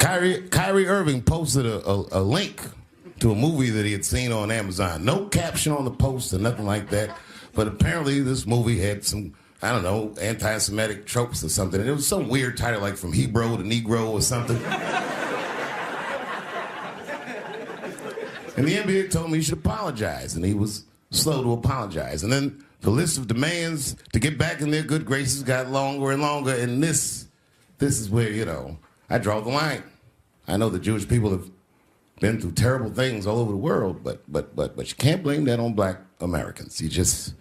Kyrie Irving posted a link to a movie that he had seen on Amazon. No caption on the post or nothing like that. But apparently this movie had some, I don't know, anti-Semitic tropes or something. And it was some weird title like From Hebrew to Negro or something. And the NBA told me he should apologize, and he was slow to apologize. And then the list of demands to get back in their good graces got longer and longer, and this is where, you know, I draw the line. I know the Jewish people have been through terrible things all over the world, but you can't blame that on black Americans. You just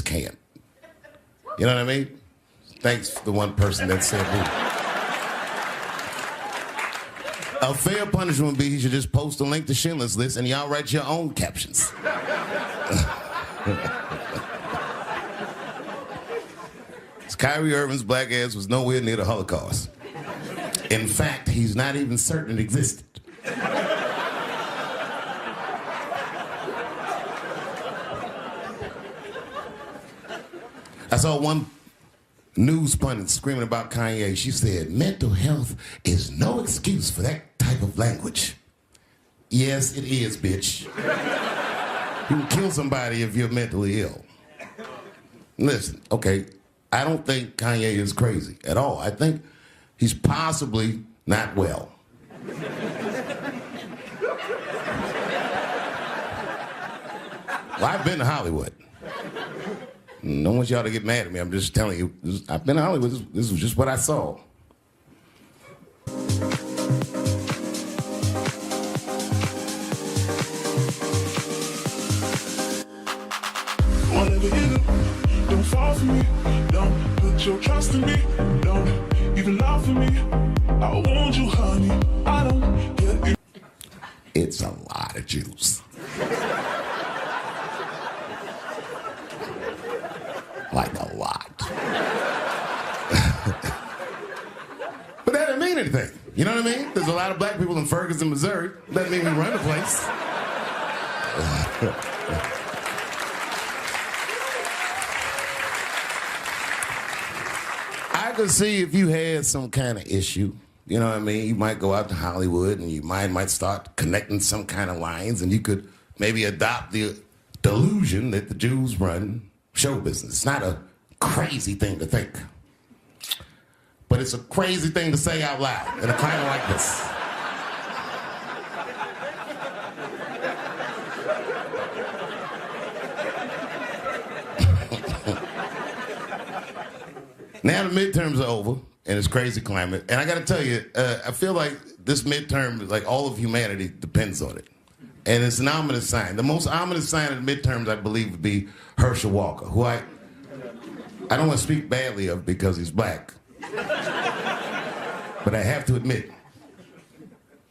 can't. You know what I mean? Thanks to the one person that said that. A fair punishment would be he should just post a link to Schindler's List and y'all write your own captions. Kyrie Irving's black ass was nowhere near the Holocaust. In fact, he's not even certain it existed. I saw one news pundit screaming about Kanye. She said, mental health is no excuse for that type of language. Yes, it is, bitch. You can kill somebody if you're mentally ill. Listen, okay, I don't think Kanye is crazy at all. I think he's possibly not well. Well, I've been to Hollywood. I don't want y'all to get mad at me. I'm just telling you. I've been to Hollywood. This was just what I saw. Whatever you do, don't fall for me. Don't put your trust in me. Don't even lie for me. I want you, honey. I don't get it. It's a lot of Jews. Like a lot. But that didn't mean anything. You know what I mean? There's a lot of black people in Ferguson, Missouri. Doesn't mean we run the place. I could see if you had some kind of issue. You know what I mean? You might go out to Hollywood and your mind might start connecting some kind of lines, and you could maybe adopt the delusion that the Jews run show business. It's not a crazy thing to think. But it's a crazy thing to say out loud in a climate like this. Now the midterms are over in this crazy climate, and I gotta tell you, I feel like this midterm, like all of humanity depends on it. And it's an ominous sign. The most ominous sign of the midterms, I believe, would be Herschel Walker, who I don't want to speak badly of because he's black. But I have to admit,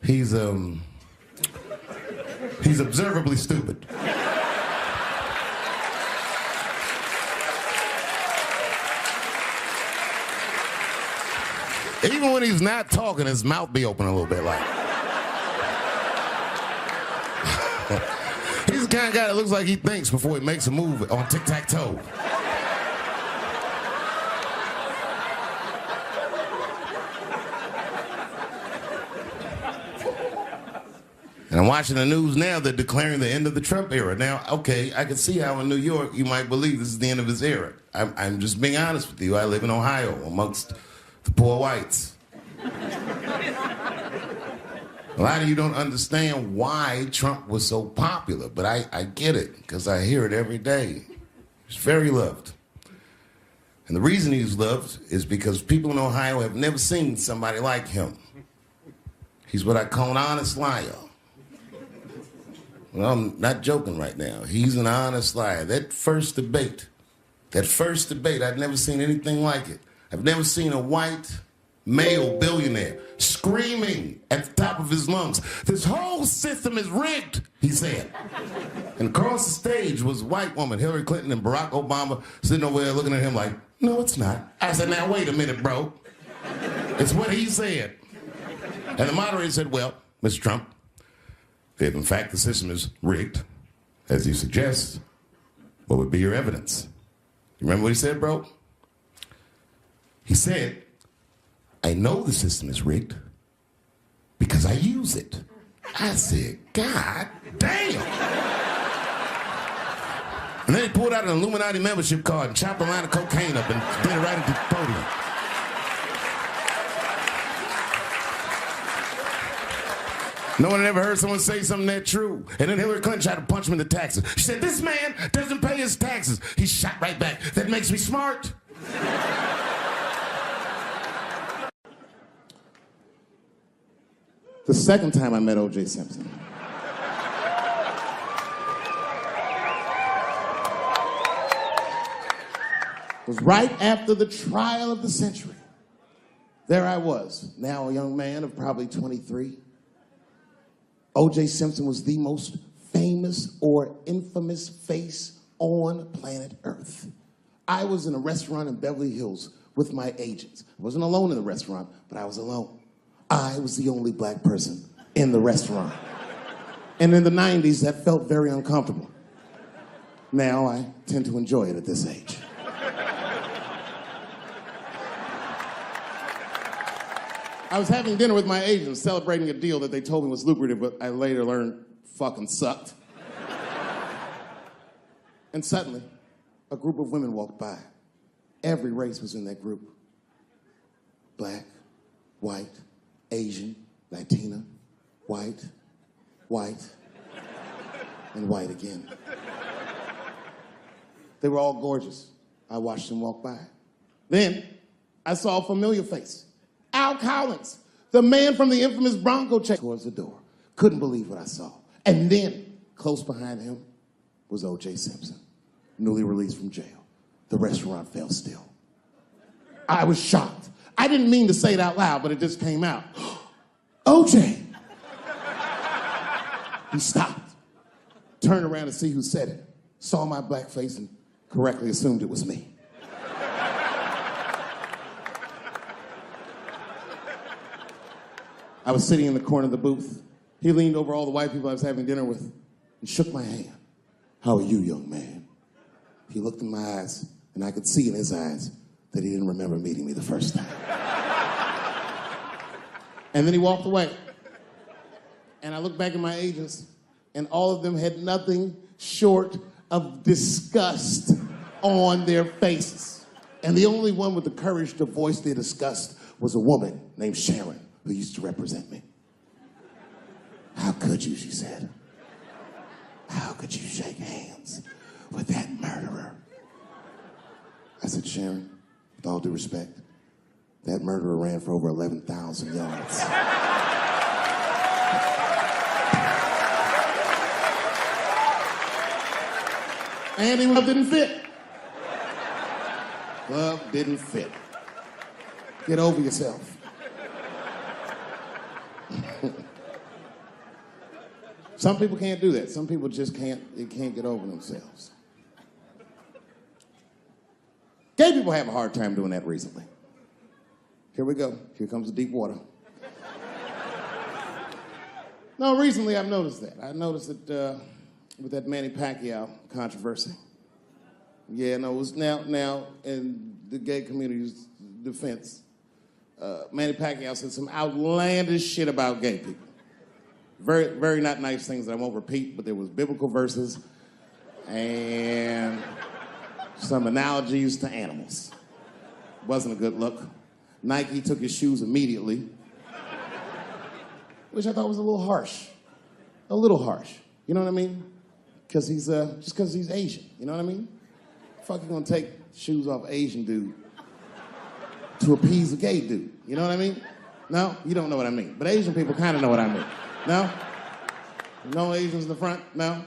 he's observably stupid. Even when he's not talking, his mouth be open a little bit like. He's the kind of guy that looks like he thinks before he makes a move on tic-tac-toe. And I'm watching the news now, they're declaring the end of the Trump era. Now, okay, I can see how in New York you might believe this is the end of his era. I'm just being honest with you. I live in Ohio amongst the poor whites. A lot of you don't understand why Trump was so popular, but I get it, because I hear it every day. He's very loved. And the reason he's loved is because people in Ohio have never seen somebody like him. He's what I call an honest liar. Well, I'm not joking right now. He's an honest liar. That first debate, I'd never seen anything like it. I've never seen a white male billionaire screaming at the top of his lungs, "This whole system is rigged," he said. And across the stage was a white woman, Hillary Clinton and Barack Obama, sitting over there looking at him like, "No, it's not." I said, "Now, wait a minute, bro. It's what he said." And the moderator said, "Well, Mr. Trump, if in fact the system is rigged, as you suggest, what would be your evidence?" You remember what he said, bro? He said, "I know the system is rigged because I use it. I said, God damn. And then he pulled out an Illuminati membership card and chopped a line of cocaine up and did it right at the podium. No one had ever heard someone say something that true. And then Hillary Clinton tried to punch him in the taxes. She said, this man doesn't pay his taxes. He shot right back. That makes me smart. The second time I met O.J. Simpson was right after the trial of the century. There I was, now a young man of probably 23. O.J. Simpson was the most famous or infamous face on planet Earth. I was in a restaurant in Beverly Hills with my agents. I wasn't alone in the restaurant, but I was alone. I was the only black person in the restaurant. And in the 90s, that felt very uncomfortable. Now I tend to enjoy it at this age. I was having dinner with my agents, celebrating a deal that they told me was lucrative, but I later learned fucking sucked. And suddenly, a group of women walked by. Every race was in that group. Black, white, Asian, Latina, white, and white again. They were all gorgeous. I watched them walk by. Then, I saw a familiar face. Al Collins, the man from the infamous Bronco check, towards the door. Couldn't believe what I saw. And then, close behind him, was O.J. Simpson, newly released from jail. The restaurant fell still. I was shocked. I didn't mean to say it out loud, but it just came out. O.J. He stopped, turned around to see who said it, saw my black face, and correctly assumed it was me. I was sitting in the corner of the booth. He leaned over all the white people I was having dinner with and shook my hand. How are you, young man? He looked in my eyes, and I could see in his eyes that he didn't remember meeting me the first time. And then he walked away. And I looked back at my agents, and all of them had nothing short of disgust on their faces. And the only one with the courage to voice their disgust was a woman named Sharon, who used to represent me. How could you, she said. How could you shake hands with that murderer? I said, Sharon, with all due respect, that murderer ran for over 11,000 yards. And he didn't fit. Glove didn't fit. Get over yourself. Some people can't do that. Some people just can't get over themselves. Gay people have a hard time doing that recently. Here we go. Here comes the deep water. No, recently I've noticed that. I noticed that with that Manny Pacquiao controversy. Yeah, no, it was now in the gay community's defense, Manny Pacquiao said some outlandish shit about gay people. Very, very not nice things that I won't repeat, but there was biblical verses and some analogies to animals. Wasn't a good look. Nike took his shoes immediately, which I thought was a little harsh. A little harsh. You know what I mean? Because he's, just because he's Asian. You know what I mean? Fuck, you gonna take shoes off Asian dude to appease a gay dude. You know what I mean? No? You don't know what I mean. But Asian people kind of know what I mean. No? No Asians in the front? No?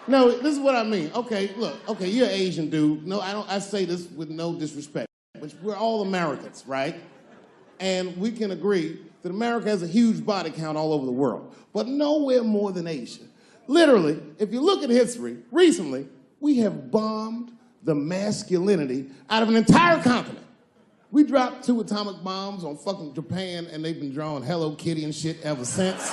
No, this is what I mean. Okay, look, okay, you're an Asian dude. No, I say this with no disrespect. But we're all Americans, right? And we can agree that America has a huge body count all over the world, but nowhere more than Asia. Literally, if you look at history, recently, we have bombed the masculinity out of an entire continent. We dropped 2 atomic bombs on fucking Japan, and they've been drawing Hello Kitty and shit ever since.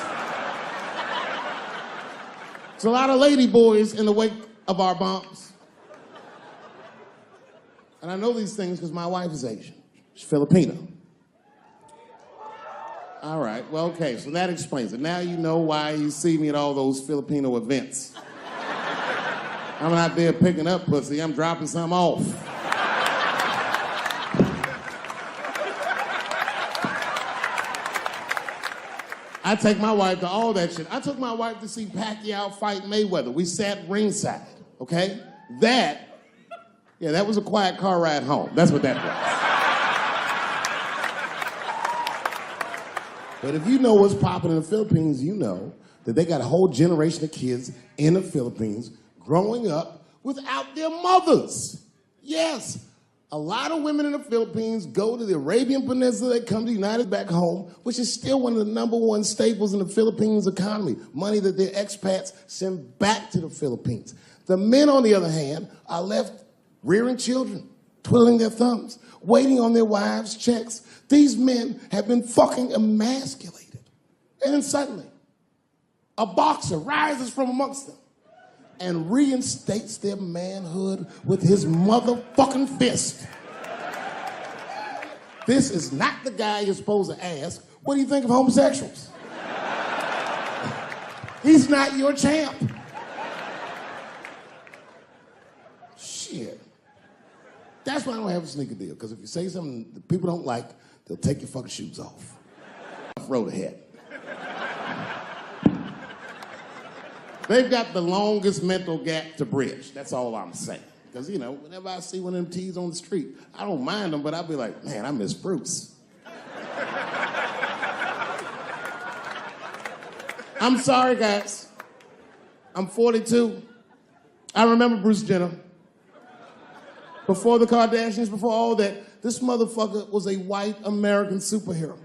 There's a lot of lady boys in the wake of our bombs. And I know these things because my wife is Asian. She's Filipino. All right, well, okay, so that explains it. Now you know why you see me at all those Filipino events. I'm not there picking up pussy, I'm dropping some off. I take my wife to all that shit. I took my wife to see Pacquiao fight Mayweather. We sat ringside, okay? That was a quiet car ride home. That's what that was. But if you know what's popping in the Philippines, you know that they got a whole generation of kids in the Philippines growing up without their mothers. Yes. A lot of women in the Philippines go to the Arabian Peninsula, they come to the United back home, which is still one of the #1 staples in the Philippines economy, money that their expats send back to the Philippines. The men, on the other hand, are left rearing children, twiddling their thumbs, waiting on their wives' checks. These men have been fucking emasculated. And then suddenly, a boxer rises from amongst them and reinstates their manhood with his motherfucking fist. This is not the guy you're supposed to ask, what do you think of homosexuals? He's not your champ. Shit. That's why I don't have a sneaker deal, because if you say something that people don't like, they'll take your fucking shoes off. Road ahead. They've got the longest mental gap to bridge. That's all I'm saying. Because, you know, whenever I see one of them T's on the street, I don't mind them, but I'll be like, man, I miss Bruce. I'm sorry, guys. I'm 42. I remember Bruce Jenner. Before the Kardashians, before all that, this motherfucker was a white American superhero.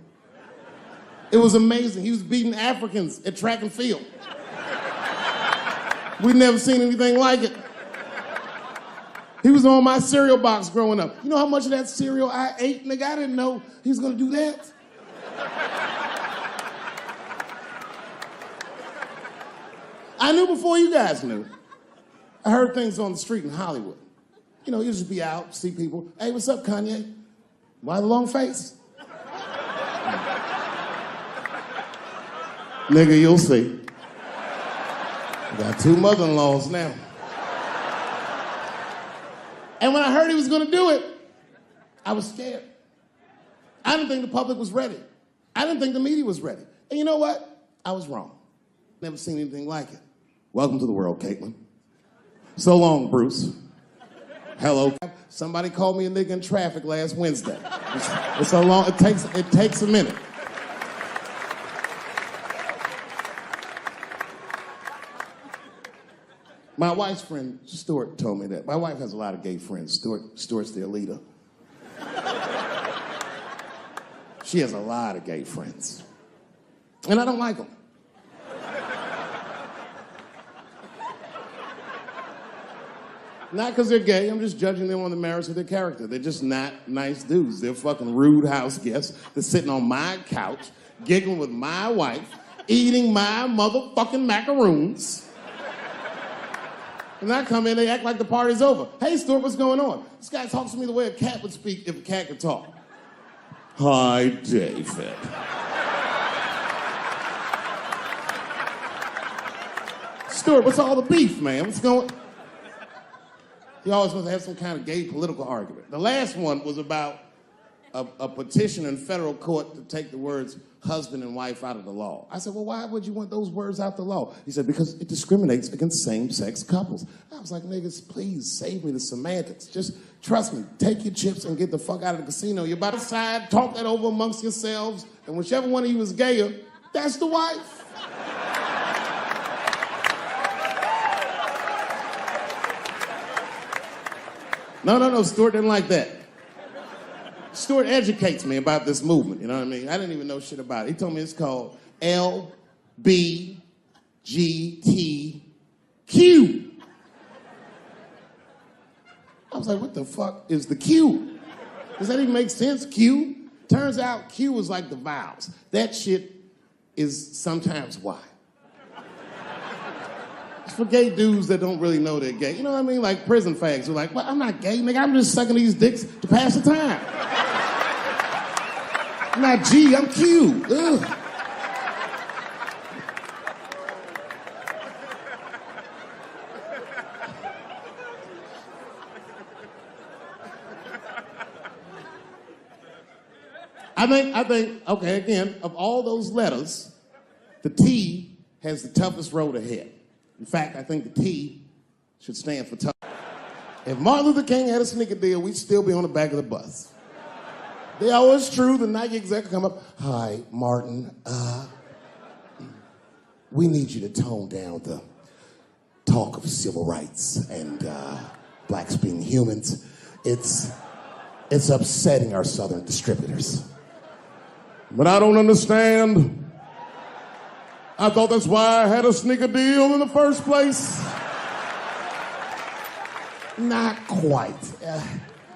It was amazing. He was beating Africans at track and field. We'd never seen anything like it. He was on my cereal box growing up. You know how much of that cereal I ate, nigga? I didn't know he was gonna do that. I knew before you guys knew. I heard things on the street in Hollywood. You know, you just be out, see people. Hey, what's up, Kanye? Why the long face? Nigga, you'll see. I got 2 mother-in-laws now. And when I heard he was gonna do it, I was scared. I didn't think the public was ready. I didn't think the media was ready. And you know what? I was wrong. Never seen anything like it. Welcome to the world, Caitlin. So long, Bruce. Hello. Somebody called me a nigga in traffic last Wednesday. It's so long, it takes a minute. My wife's friend, Stuart, told me that. My wife has a lot of gay friends. Stuart's their leader. She has a lot of gay friends. And I don't like them. Not because they're gay, I'm just judging them on the merits of their character. They're just not nice dudes. They're fucking rude house guests. They're sitting on my couch, giggling with my wife, eating my motherfucking macaroons. And I come in, they act like the party's over. Hey, Stuart, what's going on? This guy talks to me the way a cat would speak if a cat could talk. Hi, David. Stuart, what's all the beef, man? What's going on? He always wants to have some kind of gay political argument. The last one was about a petition in federal court to take the words husband and wife out of the law. I said, well, why would you want those words out the law? He said, because it discriminates against same-sex couples. I was like, niggas, please save me the semantics. Just trust me, take your chips and get the fuck out of the casino. You're about to decide, talk that over amongst yourselves, and whichever one of you is gayer, that's the wife. No, Stuart didn't like that. Stuart educates me about this movement, you know what I mean? I didn't even know shit about it. He told me it's called LBGTQ. I was like, what the fuck is the Q? Does that even make sense, Q? Turns out Q is like the vowels. That shit is sometimes Y. It's for gay dudes that don't really know they're gay. You know what I mean? Like prison fags who are like, well, I'm not gay, nigga. I'm just sucking these dicks to pass the time. I'm not G, I'm Q. Ugh. I think, okay, again, of all those letters, the T has the toughest road ahead. In fact, I think the T should stand for tough. If Martin Luther King had a sneaker deal, we'd still be on the back of the bus. They always true, the Nike exec come up, hi, Martin, we need you to tone down the talk of civil rights and blacks being humans. It's upsetting our southern distributors. But I don't understand. I thought that's why I had a sneaker deal in the first place. Not quite.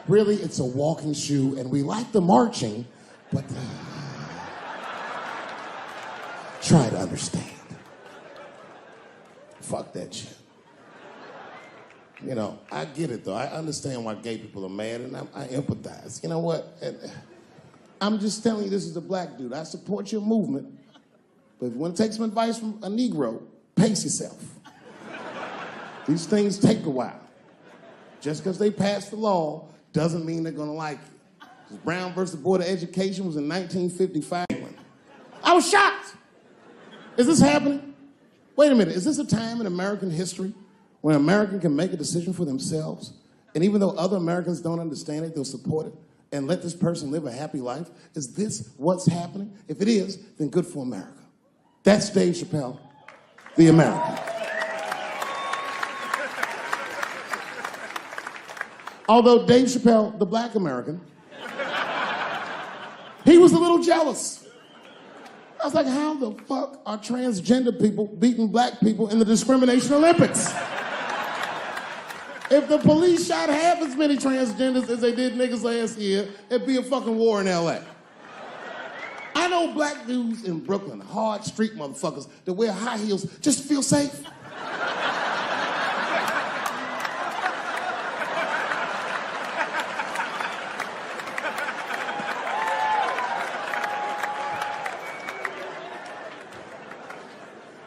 Really, it's a walking shoe, and we like the marching, but try to understand. Fuck that shit. You know, I get it, though. I understand why gay people are mad, and I empathize. You know what? I'm just telling you, this is a black dude. I support your movement, but if you want to take some advice from a Negro, pace yourself. These things take a while. Just because they passed the law doesn't mean they're going to like it. Brown versus Board of Education was in 1955. I was shocked. Is this happening? Wait a minute. Is this a time in American history when an American can make a decision for themselves, and even though other Americans don't understand it, they'll support it and let this person live a happy life? Is this what's happening? If it is, then good for America. That's Dave Chappelle, the American. Although Dave Chappelle, the black American, he was a little jealous. I was like, how the fuck are transgender people beating black people in the discrimination Olympics? If the police shot half as many transgenders as they did niggas last year, it'd be a fucking war in LA. I know black dudes in Brooklyn, hard street motherfuckers that wear high heels just to feel safe.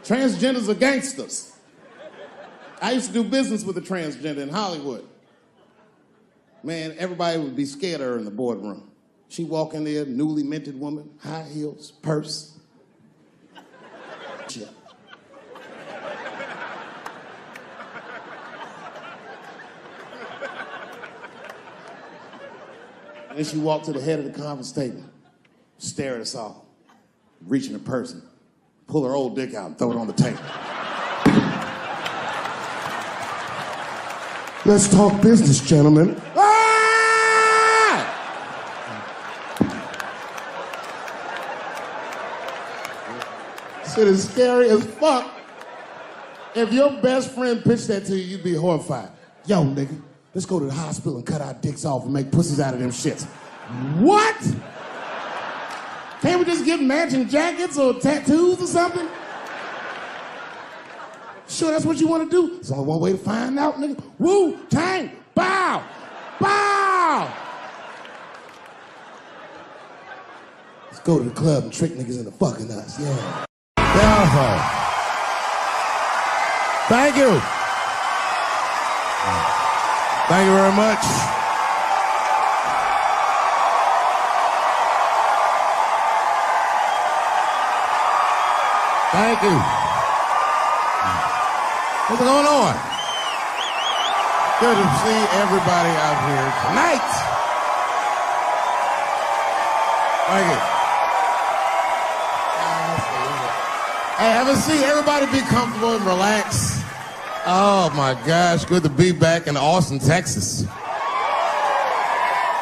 Transgenders are gangsters. I used to do business with a transgender in Hollywood. Man, everybody would be scared of her in the boardroom. She'd walk in there, newly minted woman, high heels, purse. Shit. And then she walked to the head of the conference table, stare at us all, reach in her purse, and pull her old dick out and throw it on the table. Let's talk business, gentlemen. Ah! Shit is scary as fuck. If your best friend pitched that to you, you'd be horrified. Yo, nigga, let's go to the hospital and cut our dicks off and make pussies out of them shits. What? Can't we just get matching jackets or tattoos or something? Sure, that's what you want to do? There's only one way to find out, nigga. Wu-Tang, bow, bow. Let's go to the club and trick niggas into fucking us, yeah. Yeah. Thank you. Thank you very much. Thank you. What's going on? Good to see everybody out here tonight. Thank you. Hey, have a seat. Everybody be comfortable and relax. Oh my gosh, good to be back in Austin, Texas.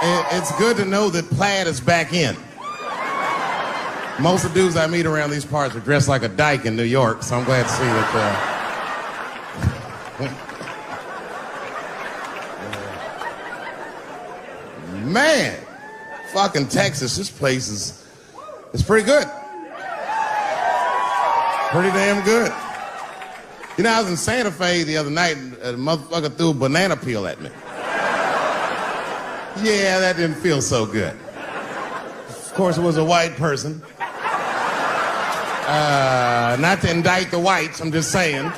It's good to know that plaid is back in. Most of the dudes I meet around these parts are dressed like a dyke in New York, so I'm glad to see that. Man, fucking Texas, this place is pretty good. Pretty damn good. You know, I was in Santa Fe the other night and a motherfucker threw a banana peel at me. Yeah, that didn't feel so good. course, it was a white person. Not to indict the whites, I'm just saying.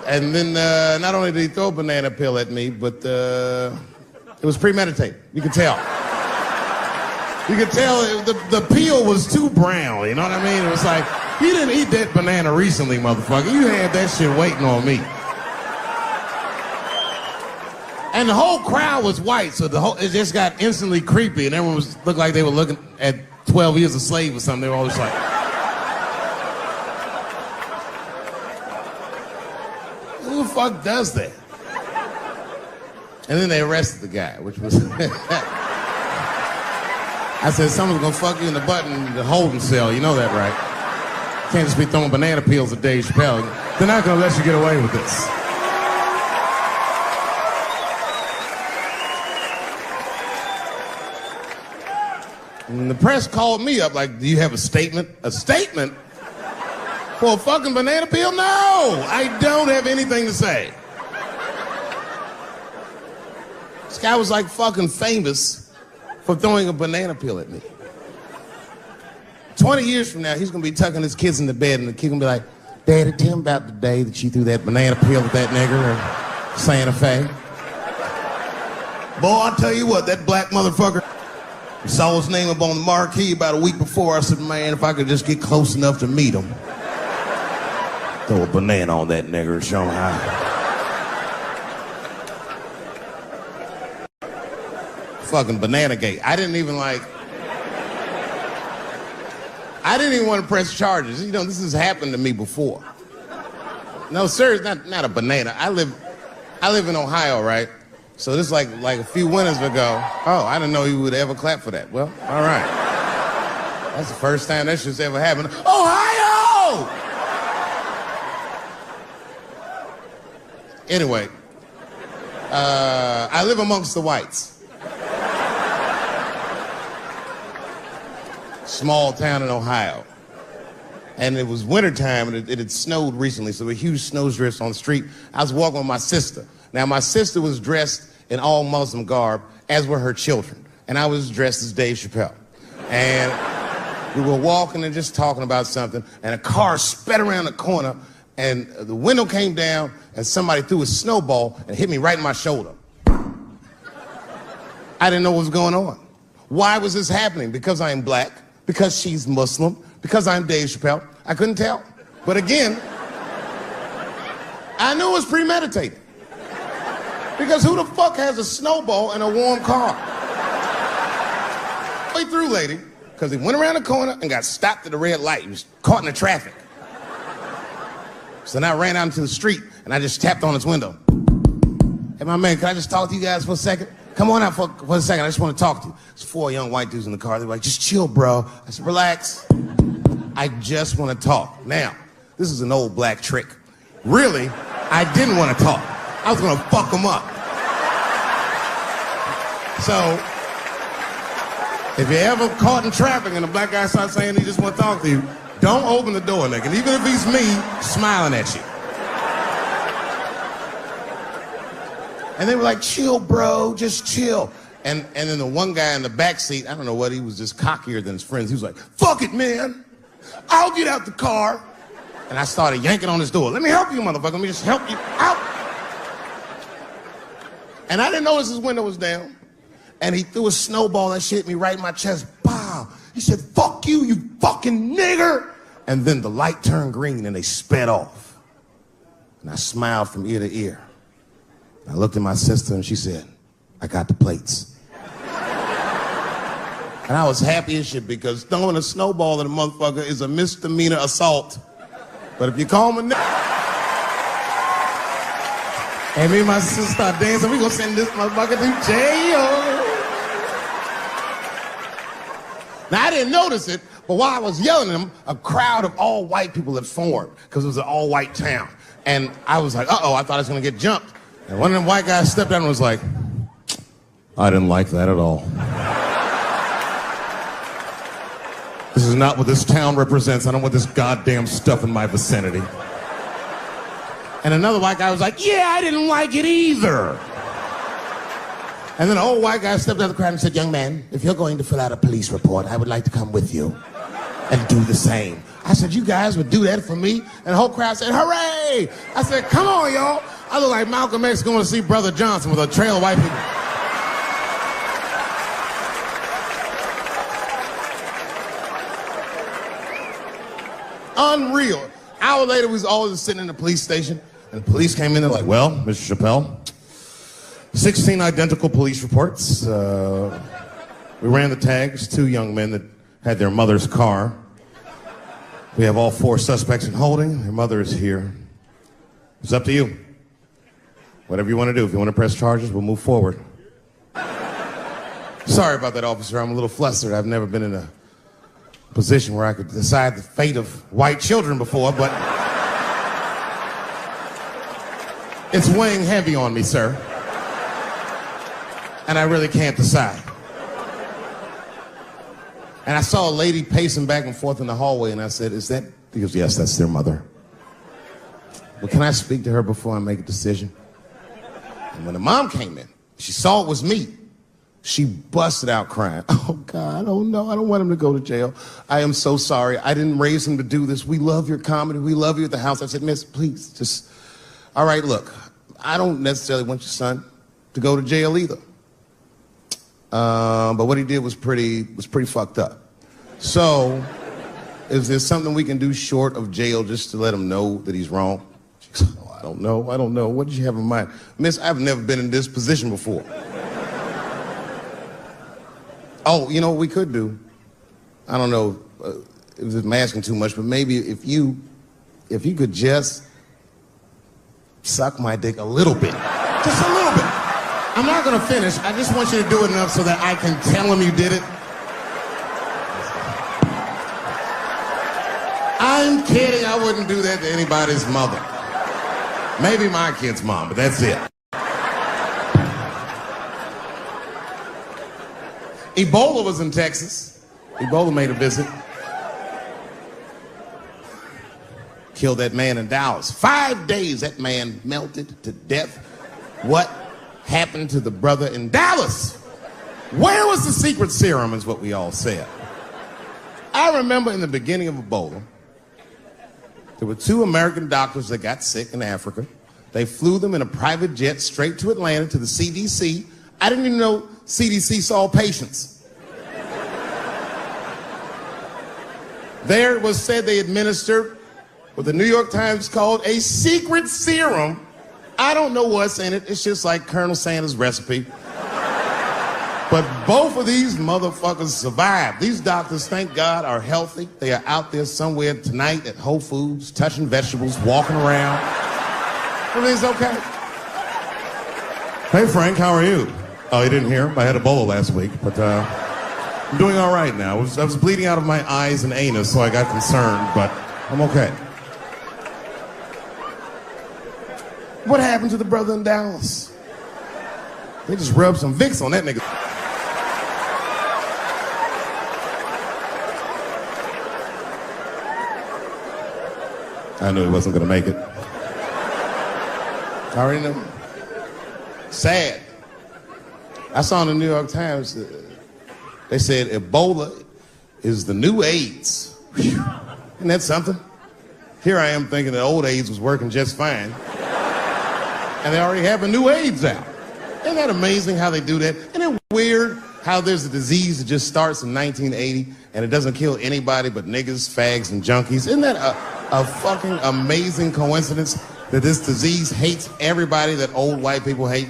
And then not only did he throw a banana peel at me, but it was premeditated. You could tell. You could tell the peel was too brown, you know what I mean? It was like, you didn't eat that banana recently, motherfucker. You had that shit waiting on me. And the whole crowd was white, so it just got instantly creepy, and everyone looked like they were looking at 12 Years a Slave or something. They were all just like... Who the fuck does that? And then they arrested the guy, which was... I said, someone's gonna fuck you in the butt in the holding cell. You know that, right? Can't just be throwing banana peels at Dave Chappelle. They're not gonna let you get away with this. And the press called me up like, do you have a statement? A statement? For a fucking banana peel? No! I don't have anything to say. This guy was like fucking famous for throwing a banana peel at me. 20 years from now, he's gonna be tucking his kids in the bed and the kid gonna be like, Daddy, tell him about the day that you threw that banana peel at that nigger in Santa Fe. Boy, I'll tell you what, that black motherfucker saw his name up on the marquee about a week before. I said, man, if I could just get close enough to meet him, throw a banana on that nigger and show him how. Fucking banana gate. I didn't even want to press charges. You know, this has happened to me before. No, sir, it's not a banana. I live in Ohio, right? So this like a few winters ago. Oh, I didn't know you would ever clap for that. Well, all right. That's the first time that shit's ever happened. Ohio! Anyway, I live amongst the whites. Small town in Ohio. And it was wintertime, and it had snowed recently, so there were huge snowdrifts on the street. I was walking with my sister. Now, my sister was dressed in all Muslim garb, as were her children. And I was dressed as Dave Chappelle. And we were walking and just talking about something, and a car sped around the corner, and the window came down, and somebody threw a snowball and hit me right in my shoulder. I didn't know what was going on. Why was this happening? Because I'm black? Because she's Muslim? Because I'm Dave Chappelle? I couldn't tell. But again, I knew it was premeditated. Because who the fuck has a snowball in a warm car? Way through, lady. Because he went around the corner and got stopped at the red light. He was caught in the traffic. So then I ran out into the street and I just tapped on his window. Hey, my man, can I just talk to you guys for a second? Come on out for a second. I just want to talk to you. There's 4 young white dudes in the car. They were like, just chill, bro. I said, relax. I just want to talk. Now, this is an old black trick. Really, I didn't want to talk. I was going to fuck them up. So, if you're ever caught in traffic and a black guy starts saying he just want to talk to you, don't open the door, nigga. And even if he's me, smiling at you. And they were like, chill, bro, just chill. And then the one guy in the back seat, I don't know what, he was just cockier than his friends. He was like, fuck it, man. I'll get out the car. And I started yanking on his door. Let me help you, motherfucker. Let me just help you out. And I didn't notice his window was down. And he threw a snowball that shit hit me right in my chest. Pow. He said, fuck you, you fucking nigger. And then the light turned green and they sped off. And I smiled from ear to ear. I looked at my sister and she said, I got the plates. And I was happy as shit because throwing a snowball at a motherfucker is a misdemeanor assault. But if you call him a nigga, and me and my sister start dancing, we gonna send this motherfucker to jail. Now I didn't notice it, but while I was yelling at him, a crowd of all white people had formed because it was an all white town. And I was like, uh-oh, I thought I was gonna get jumped. And one of them white guys stepped out and was like, I didn't like that at all. This is not what this town represents. I don't want this goddamn stuff in my vicinity. And another white guy was like, yeah, I didn't like it either. And then an old white guy stepped out of the crowd and said, young man, if you're going to fill out a police report, I would like to come with you and do the same. I said, you guys would do that for me? And the whole crowd said, hooray! I said, come on, y'all. I look like Malcolm X going to see Brother Johnson with a trail of white people. Unreal. Hour later, we was all just sitting in the police station, and the police came in and like, well, Mr. Chappelle, 16 identical police reports. We ran the tags, 2 young men that had their mother's car. We have all 4 suspects in holding. Their mother is here. It's up to you. Whatever you want to do. If you want to press charges, we'll move forward. Sorry about that, officer. I'm a little flustered. I've never been in a position where I could decide the fate of white children before, but it's weighing heavy on me, sir. And I really can't decide. And I saw a lady pacing back and forth in the hallway, and I said, is that? He goes, yes, that's their mother. Well, can I speak to her before I make a decision? And when the mom came in, she saw it was me. She busted out crying. Oh, God, I don't know. I don't want him to go to jail. I am so sorry. I didn't raise him to do this. We love your comedy. We love you at the house. I said, miss, please, just, all right, look, I don't necessarily want your son to go to jail either. But what he did was pretty fucked up. So, is there something we can do short of jail just to let him know that he's wrong? She goes, oh, I don't know. What did you have in mind? Miss, I've never been in this position before. Oh, you know what we could do? I don't know if I'm asking too much, but maybe if you could just suck my dick a little bit. Just a little bit. I'm not gonna finish. I just want you to do it enough so that I can tell him you did it. I'm kidding. I wouldn't do that to anybody's mother. Maybe my kid's mom, but that's it. Ebola was in Texas. Ebola made a visit. Killed that man in Dallas. 5 days that man melted to death. What happened to the brother in Dallas? Where was the secret serum is what we all said. I remember in the beginning of Ebola, there were 2 American doctors that got sick in Africa. They flew them in a private jet straight to Atlanta to the CDC. I didn't even know CDC saw patients. There it was said they administered what the New York Times called a secret serum. I don't know what's in it. It's just like Colonel Sanders' recipe. But both of these motherfuckers survived. These doctors, thank God, are healthy. They are out there somewhere tonight at Whole Foods, touching vegetables, walking around. Everything's okay. Hey, Frank, how are you? Oh, you didn't hear? I had Ebola last week, but I'm doing all right now. I was bleeding out of my eyes and anus, so I got concerned, but I'm okay. What happened to the brother in Dallas? They just rubbed some Vicks on that nigga. I knew he wasn't gonna make it. I already knew. Sad. I saw in the New York Times, they said Ebola is the new AIDS. Whew. Isn't that something? Here I am thinking that old AIDS was working just fine. And they already have a new AIDS out. Isn't that amazing how they do that? Isn't it weird how there's a disease that just starts in 1980 and it doesn't kill anybody but niggas, fags, and junkies? Isn't that a fucking amazing coincidence that this disease hates everybody that old white people hate?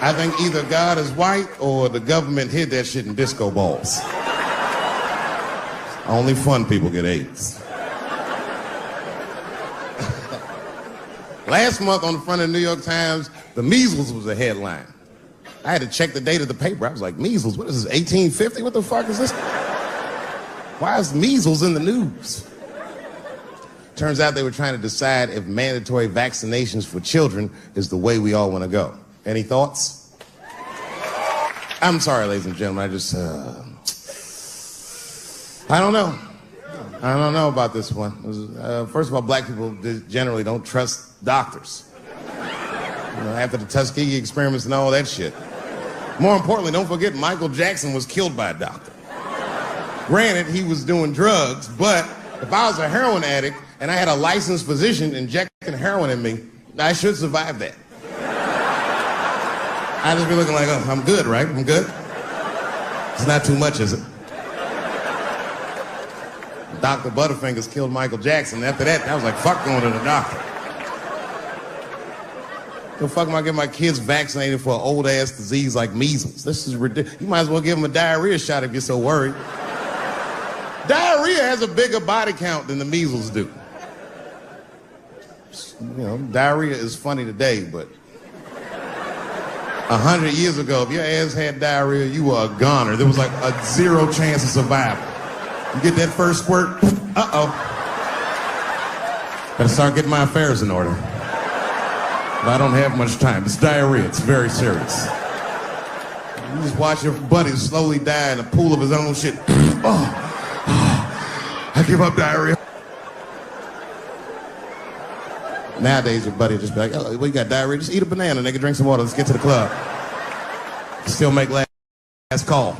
I think either God is white or the government hid that shit in disco balls. Only fun people get AIDS. Last month on the front of the New York Times, the measles was a headline. I had to check the date of the paper. I was like, measles? What is this, 1850? What the fuck is this? Why is measles in the news? Turns out they were trying to decide if mandatory vaccinations for children is the way we all want to go. Any thoughts? I'm sorry, ladies and gentlemen. I don't know. I don't know about this one. First of all, black people generally don't trust doctors. After the Tuskegee experiments and all that shit. More importantly, don't forget Michael Jackson was killed by a doctor. Granted, he was doing drugs, but if I was a heroin addict and I had a licensed physician injecting heroin in me, I should survive that. I'd just be looking like, oh, I'm good, right? I'm good? It's not too much, is it? Dr. Butterfingers killed Michael Jackson. After that, I was like, fuck going to the doctor. The fuck am I getting my kids vaccinated for an old-ass disease like measles? This is ridiculous. You might as well give them a diarrhea shot if you're so worried. Diarrhea has a bigger body count than the measles do. Diarrhea is funny today, but 100 years ago, if your ass had diarrhea, you were a goner. There was like a 0 chance of survival. You get that first squirt, uh-oh. Better start getting my affairs in order. But I don't have much time. It's diarrhea. It's very serious. You just watch your buddy slowly die in a pool of his own shit. I give up diarrhea. Nowadays, your buddy just be like, oh, well, you got diarrhea? Just eat a banana, nigga, drink some water, let's get to the club. Still make last call.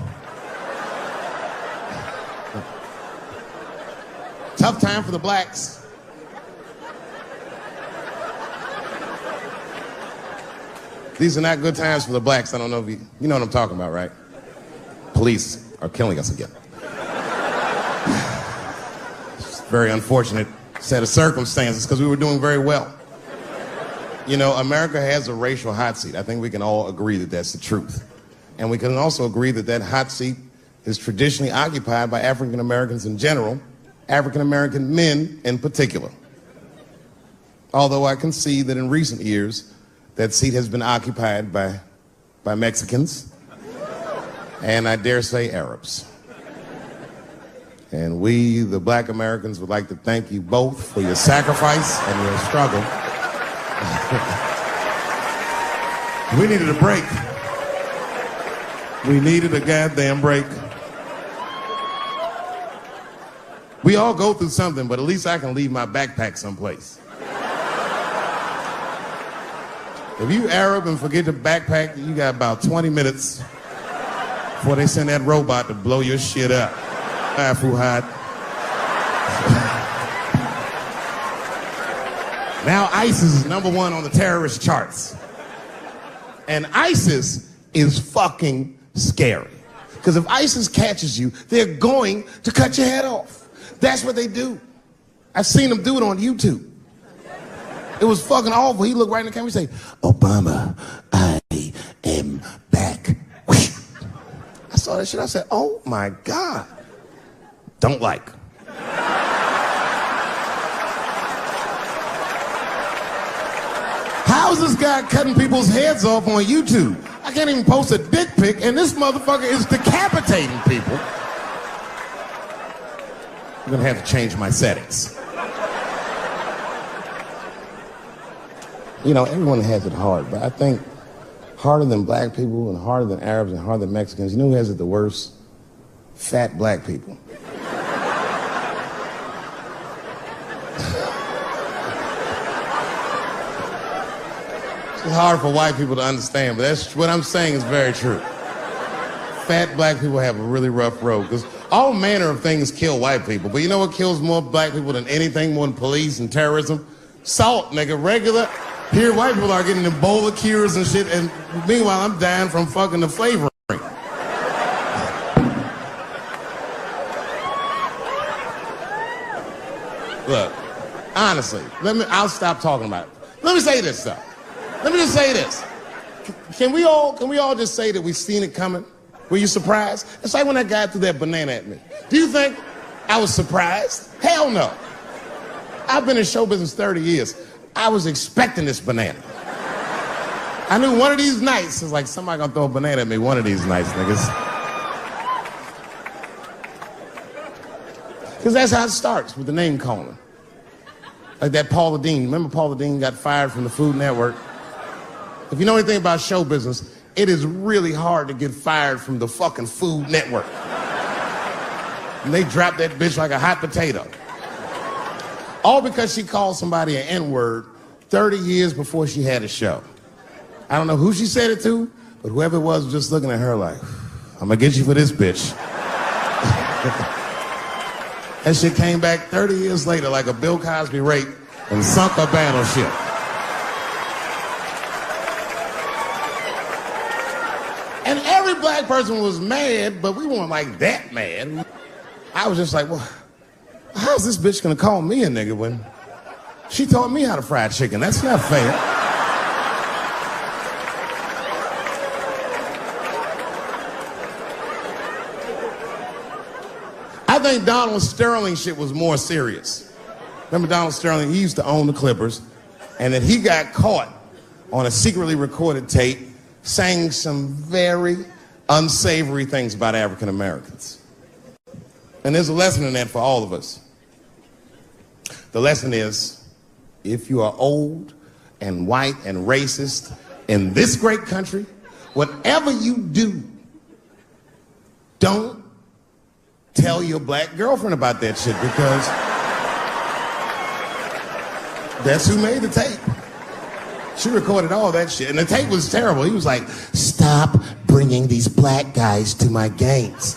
Tough time for the blacks. These are not good times for the blacks. I don't know if you know what I'm talking about, right? Police are killing us again. It's a very unfortunate set of circumstances because we were doing very well. America has a racial hot seat. I think we can all agree that that's the truth. And we can also agree that that hot seat is traditionally occupied by African Americans in general, African American men in particular. Although I can see that in recent years, that seat has been occupied by Mexicans, and I dare say Arabs. And we, the black Americans, would like to thank you both for your sacrifice and your struggle. We needed a break. We needed a goddamn break. We all go through something, but at least I can leave my backpack someplace. If you Arab and forget your backpack, you got about 20 minutes before they send that robot to blow your shit up. Fuhad. Now ISIS is #1 on the terrorist charts. And ISIS is fucking scary. Because if ISIS catches you, they're going to cut your head off. That's what they do. I've seen them do it on YouTube. It was fucking awful. He looked right in the camera and say, Obama, I am back. I saw that shit. I said, oh my God. Don't like. How's this guy cutting people's heads off on YouTube? I can't even post a dick pic, and this motherfucker is decapitating people. I'm gonna have to change my settings. Everyone has it hard, but I think harder than black people and harder than Arabs and harder than Mexicans, you know who has it the worst? Fat black people. It's hard for white people to understand, but that's what I'm saying is very true. Fat black people have a really rough road because all manner of things kill white people. But you know what kills more black people than anything, more than police and terrorism? Salt, nigga. Regular. Here, white people are getting Ebola cures and shit, and meanwhile, I'm dying from fucking the flavoring. Look, honestly, I'll stop talking about it. Let me say this, though. Let me just say this. Can we all just say that we've seen it coming? Were you surprised? It's like when that guy threw that banana at me. Do you think I was surprised? Hell no. I've been in show business 30 years. I was expecting this banana. I knew one of these nights, it's like somebody gonna throw a banana at me one of these nights, niggas. Because that's how it starts, with the name calling. Like that Paula Deen. Remember Paula Deen got fired from the Food Network? If you know anything about show business, it is really hard to get fired from the fucking Food Network. And they dropped that bitch like a hot potato. All because she called somebody an N-word 30 years before she had a show. I don't know who she said it to, but whoever it was just looking at her like, I'm gonna get you for this bitch. And she came back 30 years later like a Bill Cosby rape and sunk a battleship. And every black person was mad, but we weren't like that mad. I was just like, well, how's this bitch gonna call me a nigga when she taught me how to fry chicken? That's not fair. I think Donald Sterling shit was more serious. Remember Donald Sterling? He used to own the Clippers, and then he got caught on a secretly recorded tape saying some very unsavory things about African Americans. And there's a lesson in that for all of us. The lesson is, if you are old and white and racist in this great country, whatever you do, don't tell your black girlfriend about that shit, because that's who made the tape. She recorded all that shit, and the tape was terrible. He was like, stop bringing these black guys to my games.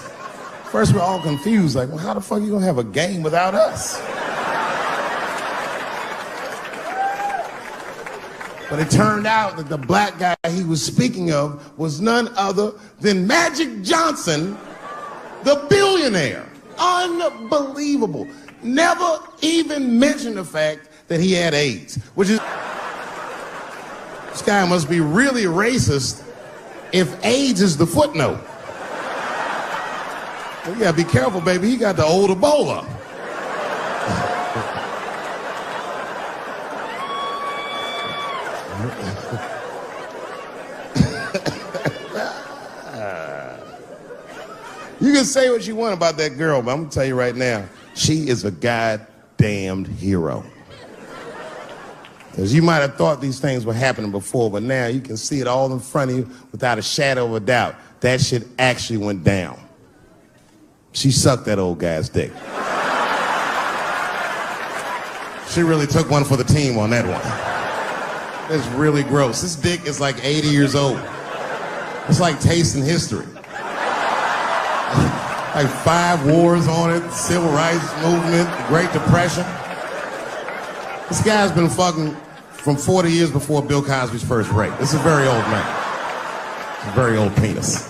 First, we're all confused, like, well, how the fuck are you gonna have a game without us? But it turned out that the black guy he was speaking of was none other than Magic Johnson, the billionaire. Unbelievable. Never even mentioned the fact that he had AIDS, which is... This guy must be really racist if AIDS is the footnote. Well, you gotta be careful, baby. He got the old Ebola. You can say what you want about that girl, but I'm gonna tell you right now, she is a goddamned hero. Because you might have thought these things were happening before, but now you can see it all in front of you without a shadow of a doubt. That shit actually went down. She sucked that old guy's dick. She really took one for the team on that one. That's really gross. This dick is like 80 years old. It's like tasting history. Like 5 wars on it, Civil Rights Movement, the Great Depression. This guy's been fucking from 40 years before Bill Cosby's first rape. This is a very old man. It's a very old penis.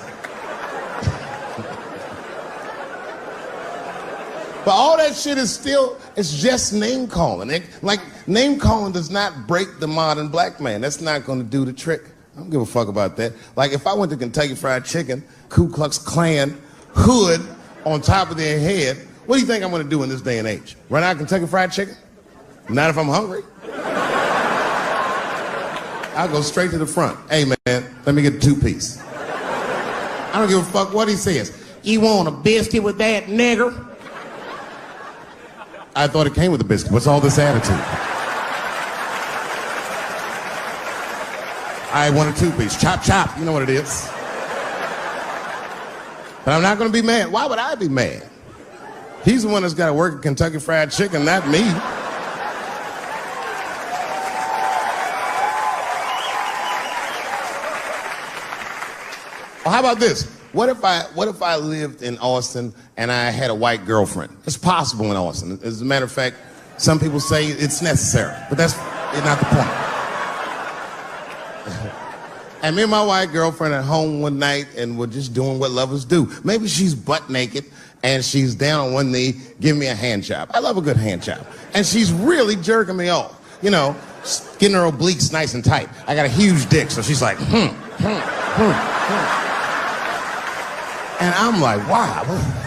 But all that shit is still, it's just name calling. Like, name calling does not break the modern black man. That's not gonna do the trick. I don't give a fuck about that. Like, if I went to Kentucky Fried Chicken, Ku Klux Klan, hood on top of their head, what do you think I'm gonna do in this day and age? Run out Kentucky Fried Chicken? Not if I'm hungry. I'll go straight to the front. Hey, man, let me get a 2-piece. I don't give a fuck what he says. You want a biscuit with that, nigger? I thought it came with a biscuit. What's all this attitude? I want a 2-piece. Chop, chop. You know what it is. But I'm not going to be mad. Why would I be mad? He's the one that's got to work at Kentucky Fried Chicken, not me. Well, how about this? What if I lived in Austin and I had a white girlfriend? It's possible in Austin. As a matter of fact, some people say it's necessary, but that's not the point. And me and my white girlfriend at home one night, and we're just doing what lovers do. Maybe she's butt naked and she's down on one knee, giving me a hand job. I love a good hand job. And she's really jerking me off. You know, getting her obliques nice and tight. I got a huge dick, so she's like, And I'm like, wow,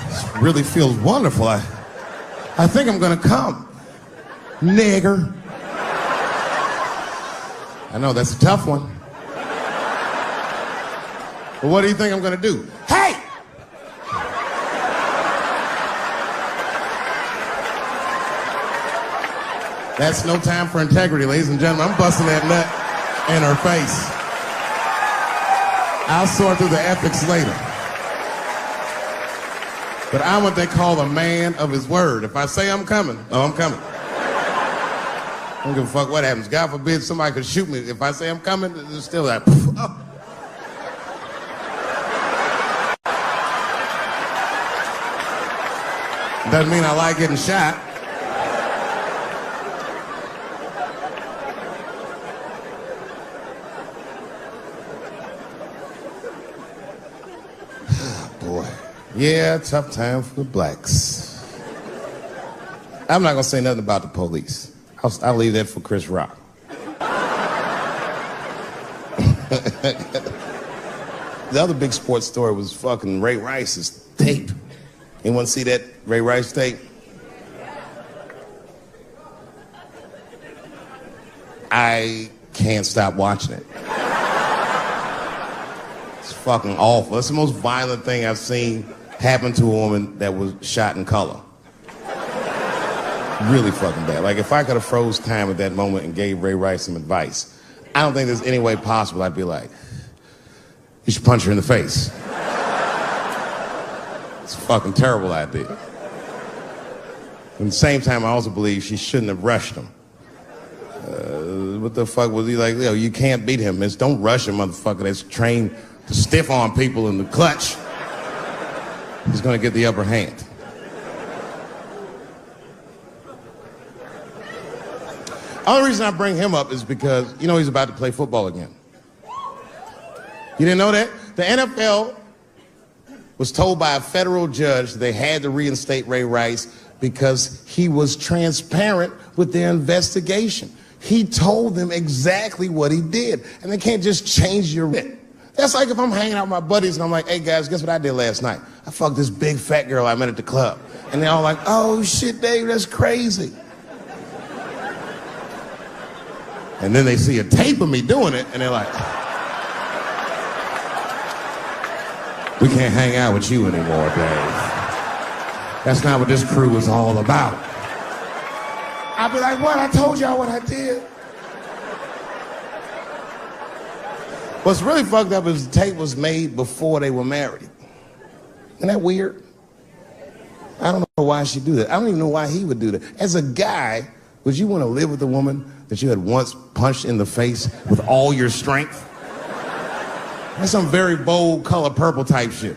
this really feels wonderful. I think I'm gonna come. Nigger. I know, that's a tough one. But what do you think I'm gonna do? Hey! That's no time for integrity, ladies and gentlemen. I'm busting that nut in her face. I'll sort through the ethics later. But I'm what they call a man of his word. If I say I'm coming, oh, I'm coming. I don't give a fuck what happens. God forbid somebody could shoot me. If I say I'm coming, it's still like, oh. Doesn't mean I like getting shot. Boy. Yeah, tough time for the blacks. I'm not gonna say nothing about the police. I'll leave that for Chris Rock. The other big sports story was fucking Ray Rice's tape. Anyone see that Ray Rice tape? I can't stop watching it. It's fucking awful. It's the most violent thing I've seen happen to a woman that was shot in color. Really fucking bad. Like, if I could have froze time at that moment and gave Ray Rice some advice, I don't think there's any way possible I'd be like, you should punch her in the face. It's a fucking terrible idea. At the same time, I also believe she shouldn't have rushed him. What the fuck was he like? You can't beat him. It's don't rush a motherfucker that's trained to stiff arm people in the clutch. He's gonna get the upper hand. Only reason I bring him up is because, you know, he's about to play football again. You didn't know that? The NFL was told by a federal judge they had to reinstate Ray Rice because he was transparent with their investigation. He told them exactly what he did, and they can't just change your wit. That's like if I'm hanging out with my buddies and I'm like, hey guys, guess what I did last night? I fucked this big fat girl I met at the club. And they're all like, oh shit, Dave, that's crazy. And then they see a tape of me doing it, and they're like, we can't hang out with you anymore, Dave. That's not what this crew is all about. I'll be like, what? I told y'all what I did. What's really fucked up is the tape was made before they were married. Isn't that weird? I don't know why she'd do that. I don't even know why he would do that. As a guy, would you want to live with a woman that you had once punched in the face with all your strength? That's some very bold color purple type shit.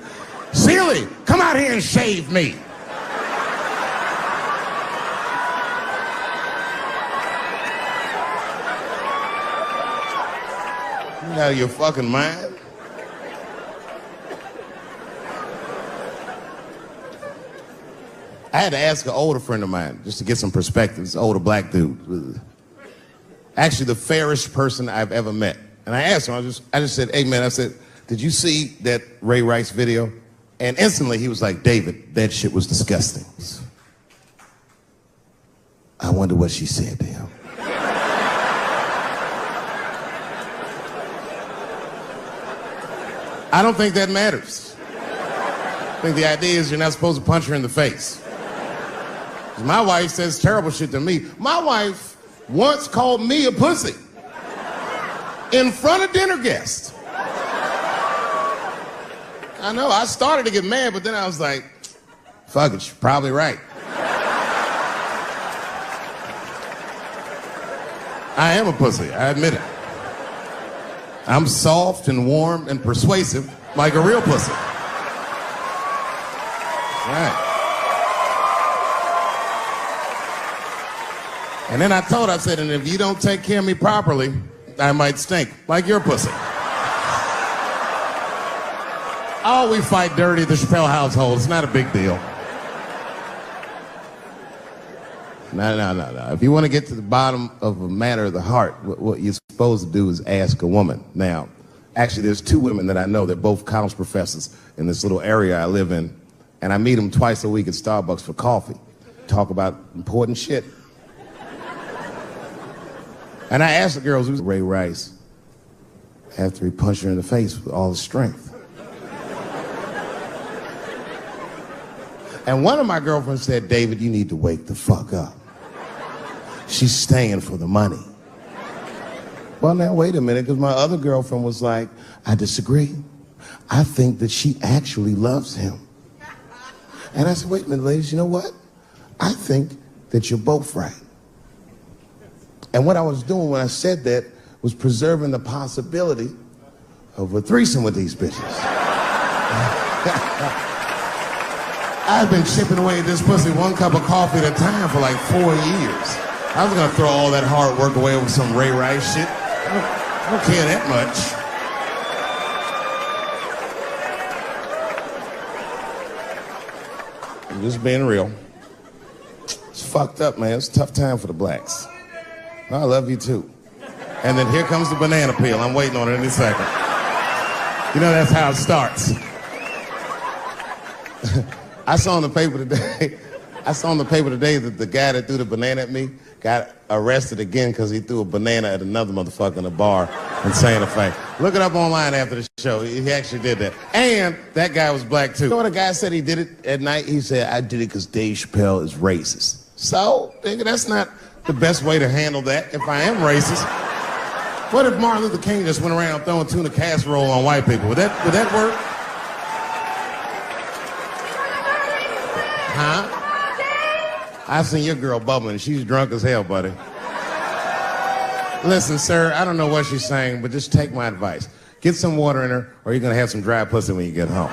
Sealy, come out here and shave me. You out of your fucking mind? I had to ask an older friend of mine just to get some perspective. This older black dude. Actually, the fairest person I've ever met. And I asked him, I just said, hey man, I said, did you see that Ray Rice video? And instantly he was like, David, that shit was disgusting. I wonder what she said to him. I don't think that matters. I think the idea is you're not supposed to punch her in the face. My wife says terrible shit to me. My wife once called me a pussy in front of dinner guests. I know, I started to get mad, but then I was like, fuck it, she's probably right. I am a pussy, I admit it. I'm soft and warm and persuasive like a real pussy. Right. And then I told her, I said, and if you don't take care of me properly, I might stink like your pussy. Oh, we fight dirty at the Chappelle household. It's not a big deal. No. If you want to get to the bottom of a matter of the heart, what you're supposed to do is ask a woman. Now, actually, there's two women that I know. They're both college professors in this little area I live in. And I meet them twice a week at Starbucks for coffee. Talk about important shit. And I asked the girls, who's Ray Rice? After he punched her in the face with all his strength. And one of my girlfriends said, David, you need to wake the fuck up. She's staying for the money. Well, now, wait a minute, because my other girlfriend was like, I disagree. I think that she actually loves him. And I said, wait a minute, ladies, you know what? I think that you're both right. And what I was doing when I said that was preserving the possibility of a threesome with these bitches. I've been chipping away at this pussy one cup of coffee at a time for like 4 years. I was gonna throw all that hard work away with some Ray Rice shit. I don't care that much. I'm just being real. It's fucked up, man. It's a tough time for the blacks. I love you too. And then here comes the banana peel. I'm waiting on it any second. You know, that's how it starts. I saw in the paper today that the guy that threw the banana at me got arrested again because he threw a banana at another motherfucker in a bar in Santa Fe. Look it up online after the show. He actually did that. And that guy was black too. You know what a guy said he did it at night? He said, I did it because Dave Chappelle is racist. So, nigga, that's not the best way to handle that if I am racist. What if Martin Luther King just went around throwing tuna casserole on white people? Would that work? Huh? I seen your girl bubbling. She's drunk as hell, buddy. Listen, sir, I don't know what she's saying, but just take my advice. Get some water in her, or you're gonna have some dry pussy when you get home.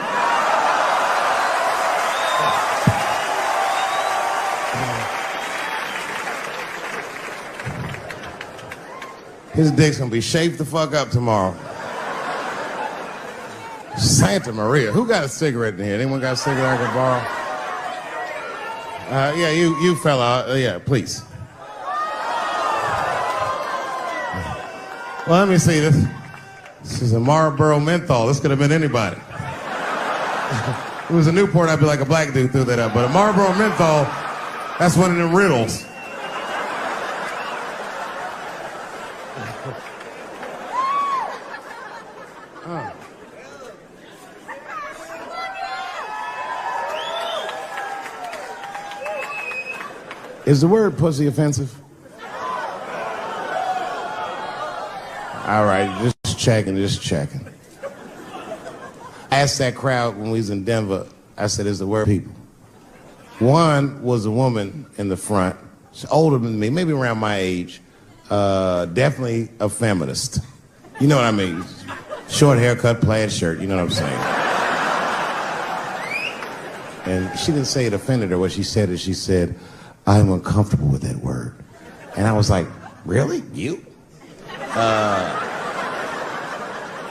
His dick's gonna be shaped the fuck up tomorrow. Santa Maria. Who got a cigarette in here? Anyone got a cigarette I can borrow? Yeah, you fella. Yeah, please. Well, let me see this. This is a Marlboro menthol. This could have been anybody. If it was a Newport, I'd be like a black dude threw that up. But a Marlboro menthol, that's one of them riddles. Is the word pussy offensive? All right, just checking. I asked that crowd when we was in Denver, I said, is the word people? One was a woman in the front. She's older than me, maybe around my age. Definitely a feminist. You know what I mean? Short haircut, plaid shirt, you know what I'm saying? And she didn't say it offended her. What she said is she said, I'm uncomfortable with that word. And I was like, really? You?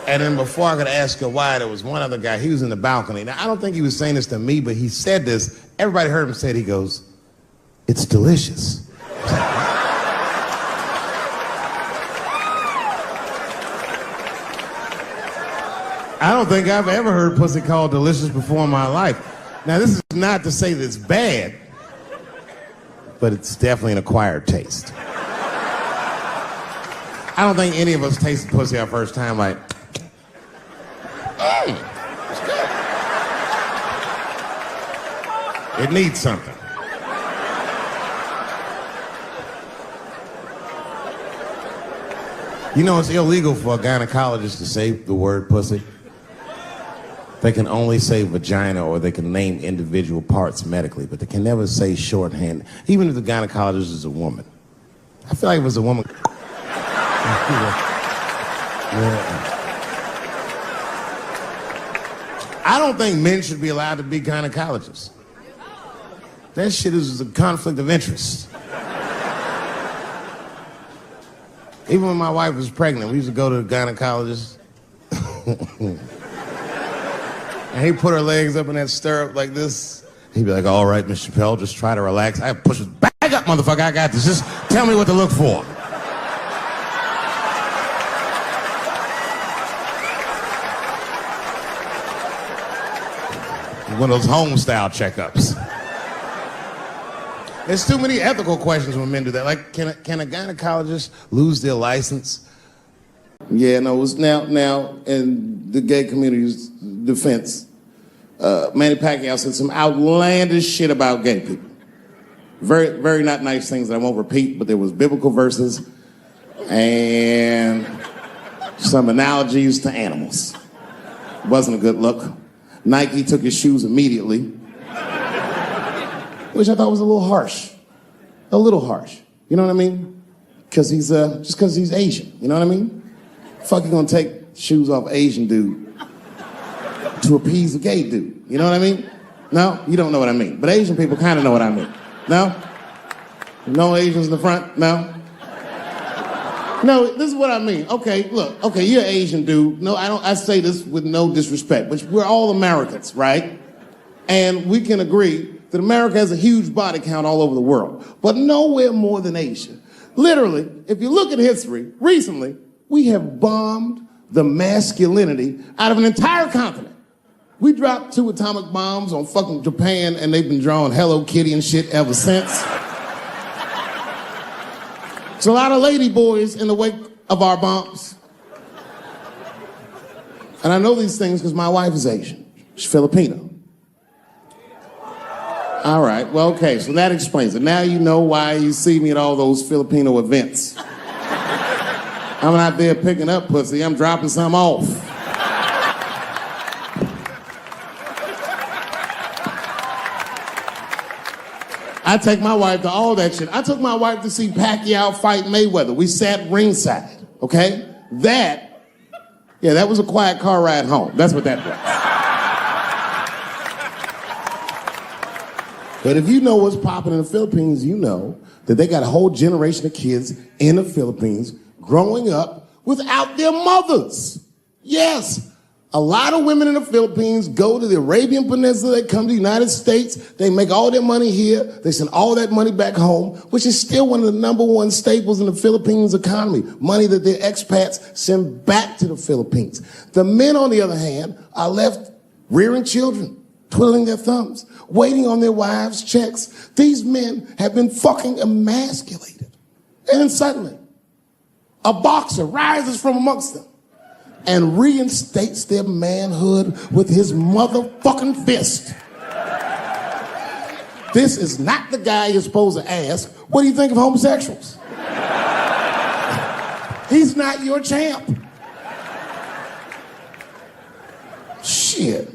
And then before I could ask her why, there was one other guy. He was in the balcony. Now, I don't think he was saying this to me, but he said this. Everybody heard him say it. He goes, it's delicious. I don't think I've ever heard pussy called delicious before in my life. Now, this is not to say that it's bad, but it's definitely an acquired taste. I don't think any of us tasted pussy our first time like, it's good. It needs something. You know, it's illegal for a gynecologist to say the word pussy. They can only say vagina, or they can name individual parts medically, but they can never say shorthand, even if the gynecologist is a woman. I feel like if it was a woman. I don't think men should be allowed to be gynecologists. That shit is a conflict of interest. Even when my wife was pregnant, we used to go to the gynecologist. And he'd put her legs up in that stirrup like this. He'd be like, all right, Miss Chappelle, just try to relax. I push it back up, motherfucker, I got this. Just tell me what to look for. One of those home-style checkups. There's too many ethical questions when men do that. Like, can a gynecologist lose their license? Yeah, no, it was now in the gay community's defense, Manny Pacquiao said some outlandish shit about gay people. Very, very not nice things that I won't repeat, but there was biblical verses and some analogies to animals. Wasn't a good look. Nike took his shoes immediately, which I thought was a little harsh. A little harsh. You know what I mean? Because just because he's Asian, you know what I mean? Fuck, you gonna take shoes off Asian dude to appease a gay dude, you know what I mean? No, you don't know what I mean. But Asian people kind of know what I mean. No? No Asians in the front? No? No, this is what I mean. Okay, look, okay, you're an Asian dude. No, I say this with no disrespect, but we're all Americans, right? And we can agree that America has a huge body count all over the world, but nowhere more than Asia. Literally, if you look at history, recently, we have bombed the masculinity out of an entire continent. We dropped 2 atomic bombs on fucking Japan, and they've been drawing Hello Kitty and shit ever since. There's a lot of lady boys in the wake of our bombs. And I know these things because my wife is Asian. She's Filipino. All right, well, okay, so that explains it. Now you know why you see me at all those Filipino events. I'm not there picking up pussy, I'm dropping some off. I take my wife to all that shit. I took my wife to see Pacquiao fight Mayweather. We sat ringside, okay? That was a quiet car ride home. That's what that was. But if you know what's popping in the Philippines, you know that they got a whole generation of kids in the Philippines growing up without their mothers. Yes, a lot of women in the Philippines go to the Arabian Peninsula, they come to the United States, they make all their money here, they send all that money back home, which is still one of the #1 staples in the Philippines economy, money that their expats send back to the Philippines. The men, on the other hand, are left rearing children, twiddling their thumbs, waiting on their wives' checks. These men have been fucking emasculated. And then suddenly, a boxer rises from amongst them and reinstates their manhood with his motherfucking fist. This is not the guy you're supposed to ask, what do you think of homosexuals? He's not your champ. Shit.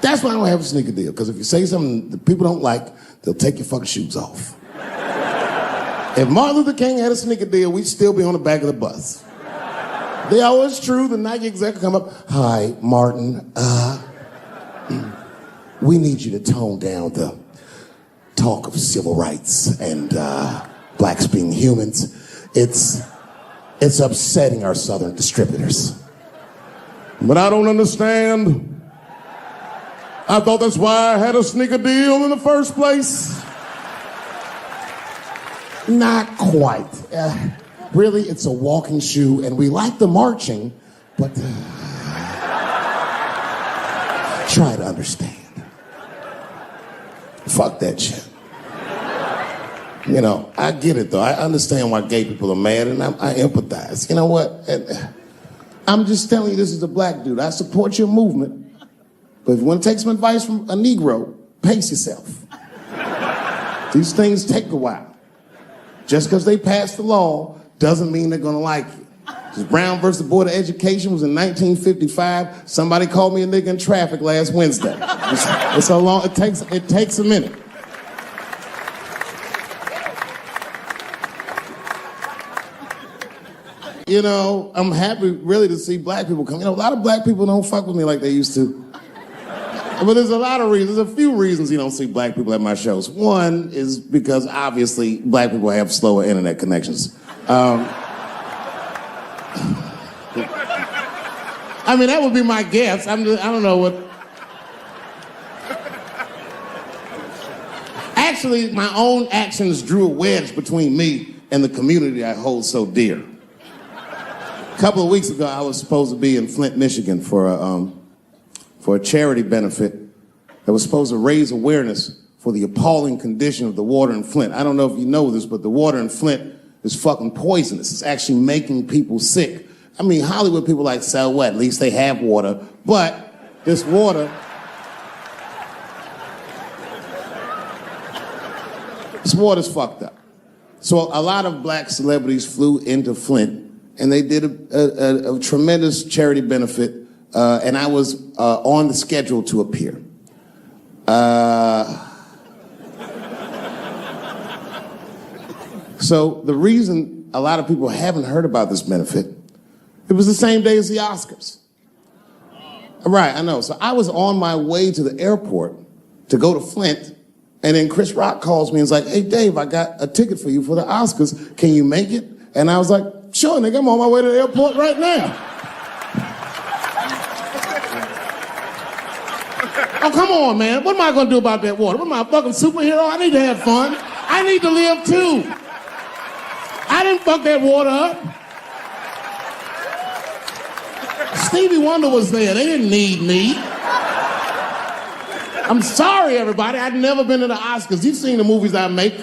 That's why I don't have a sneaker deal, because if you say something that people don't like, they'll take your fucking shoes off. If Martin Luther King had a sneaker deal, we'd still be on the back of the bus. They always true, the Nike exec come up, hi, Martin, we need you to tone down the talk of civil rights and blacks being humans. It's upsetting our southern distributors. But I don't understand. I thought that's why I had a sneaker deal in the first place. Not quite. Really, it's a walking shoe, and we like the marching, but try to understand. Fuck that shit. You know, I get it, though. I understand why gay people are mad, and I empathize. You know what? I'm just telling you, this is a black dude. I support your movement. But if you want to take some advice from a Negro, pace yourself. These things take a while. Just because they passed the law doesn't mean they're going to like you. Because Brown versus the Board of Education was in 1955. Somebody called me a nigga in traffic last Wednesday. It's so long, it takes a minute. You know, I'm happy really to see black people come. You know, a lot of black people don't fuck with me like they used to. But there's a lot of reasons. There's a few reasons you don't see black people at my shows. One is because obviously black people have slower internet connections. I mean, that would be my guess. I don't know what. Actually, my own actions drew a wedge between me and the community I hold so dear. A couple of weeks ago, I was supposed to be in Flint, Michigan for a charity benefit that was supposed to raise awareness for the appalling condition of the water in Flint. I don't know if you know this, but the water in Flint is fucking poisonous. It's actually making people sick. I mean, Hollywood people like, so what? At least they have water. But this water's fucked up. So a lot of black celebrities flew into Flint, and they did a tremendous charity benefit. And I was on the schedule to appear. So the reason a lot of people haven't heard about this benefit, it was the same day as the Oscars. Right, I know. So I was on my way to the airport to go to Flint, and then Chris Rock calls me and is like, hey, Dave, I got a ticket for you for the Oscars. Can you make it? And I was like, sure, nigga, I'm on my way to the airport right now. Oh, come on, man. What am I going to do about that water? What am I, a fucking superhero? I need to have fun. I need to live, too. I didn't fuck that water up. Stevie Wonder was there. They didn't need me. I'm sorry, everybody. I'd never been to the Oscars. You've seen the movies I make.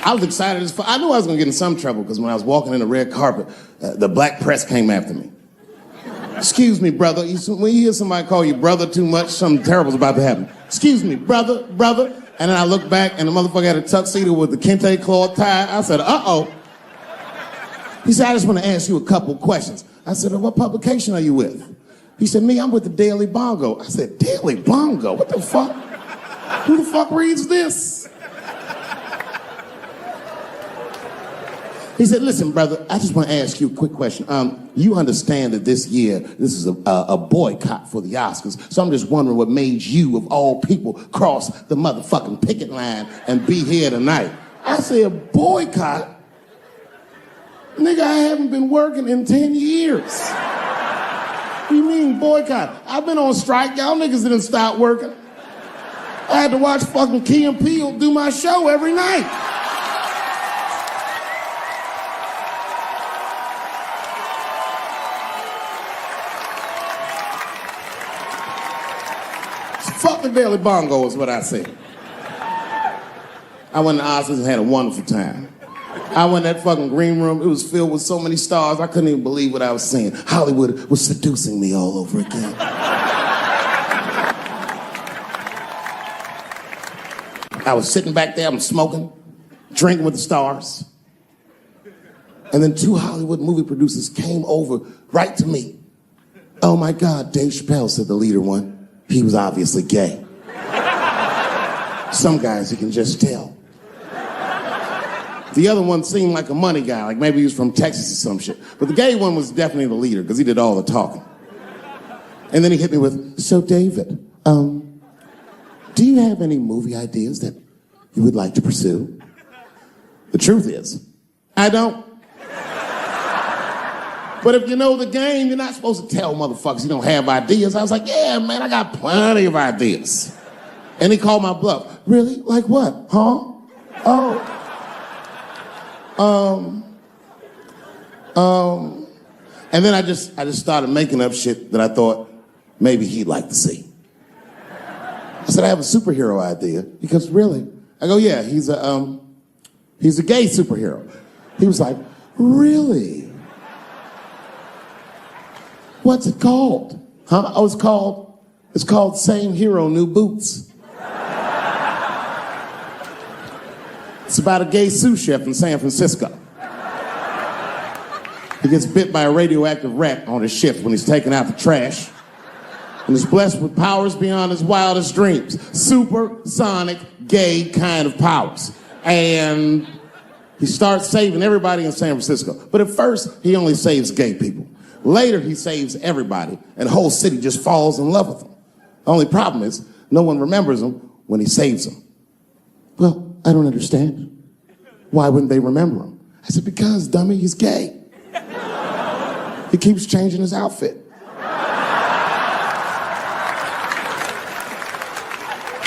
I was excited as fuck. I knew I was going to get in some trouble because when I was walking in the red carpet, the black press came after me. Excuse me, brother. When you hear somebody call you brother too much, something terrible's about to happen. Excuse me, brother. And then I looked back and the motherfucker had a tuxedo with the kente cloth tie. I said, uh-oh. He said, I just want to ask you a couple questions. I said, what publication are you with? He said, me, I'm with the Daily Bongo. I said, Daily Bongo? What the fuck? Who the fuck reads this? He said, listen, brother, I just want to ask you a quick question. You understand that this year, this is a boycott for the Oscars, so I'm just wondering what made you, of all people, cross the motherfucking picket line and be here tonight. I said, boycott? Nigga, I haven't been working in 10 years. What do you mean boycott? I've been on strike. Y'all niggas didn't stop working. I had to watch fucking Key and Peele do my show every night. Fuck the Daily Bongo is what I said. I went to Oscars and had a wonderful time. I went in that fucking green room. It was filled with so many stars, I couldn't even believe what I was seeing. Hollywood was seducing me all over again. I was sitting back there, I'm smoking, drinking with the stars. And then 2 Hollywood movie producers came over right to me. Oh my God, Dave Chappelle, said the leader one. He was obviously gay. Some guys you can just tell. The other one seemed like a money guy, like maybe he was from Texas or some shit. But the gay one was definitely the leader because he did all the talking. And then he hit me with, so David, do you have any movie ideas that you would like to pursue? The truth is, I don't. But if you know the game, you're not supposed to tell motherfuckers you don't have ideas. I was like, yeah, man, I got plenty of ideas. And he called my bluff. Really? Like what? Huh? Oh. And then I just started making up shit that I thought maybe he'd like to see. I said, I have a superhero idea. He goes, really? I go, yeah, he's a gay superhero. He was like, really? What's it called? Huh? Oh, it's called Same Hero, New Boots. It's about a gay sous chef in San Francisco. He gets bit by a radioactive rat on his shift when he's taking out the trash and is blessed with powers beyond his wildest dreams. Supersonic, gay kind of powers. And he starts saving everybody in San Francisco. But at first, he only saves gay people. Later, he saves everybody, and the whole city just falls in love with him. The only problem is, no one remembers him when he saves them. Well, I don't understand. Why wouldn't they remember him? I said, because, dummy, he's gay. He keeps changing his outfit.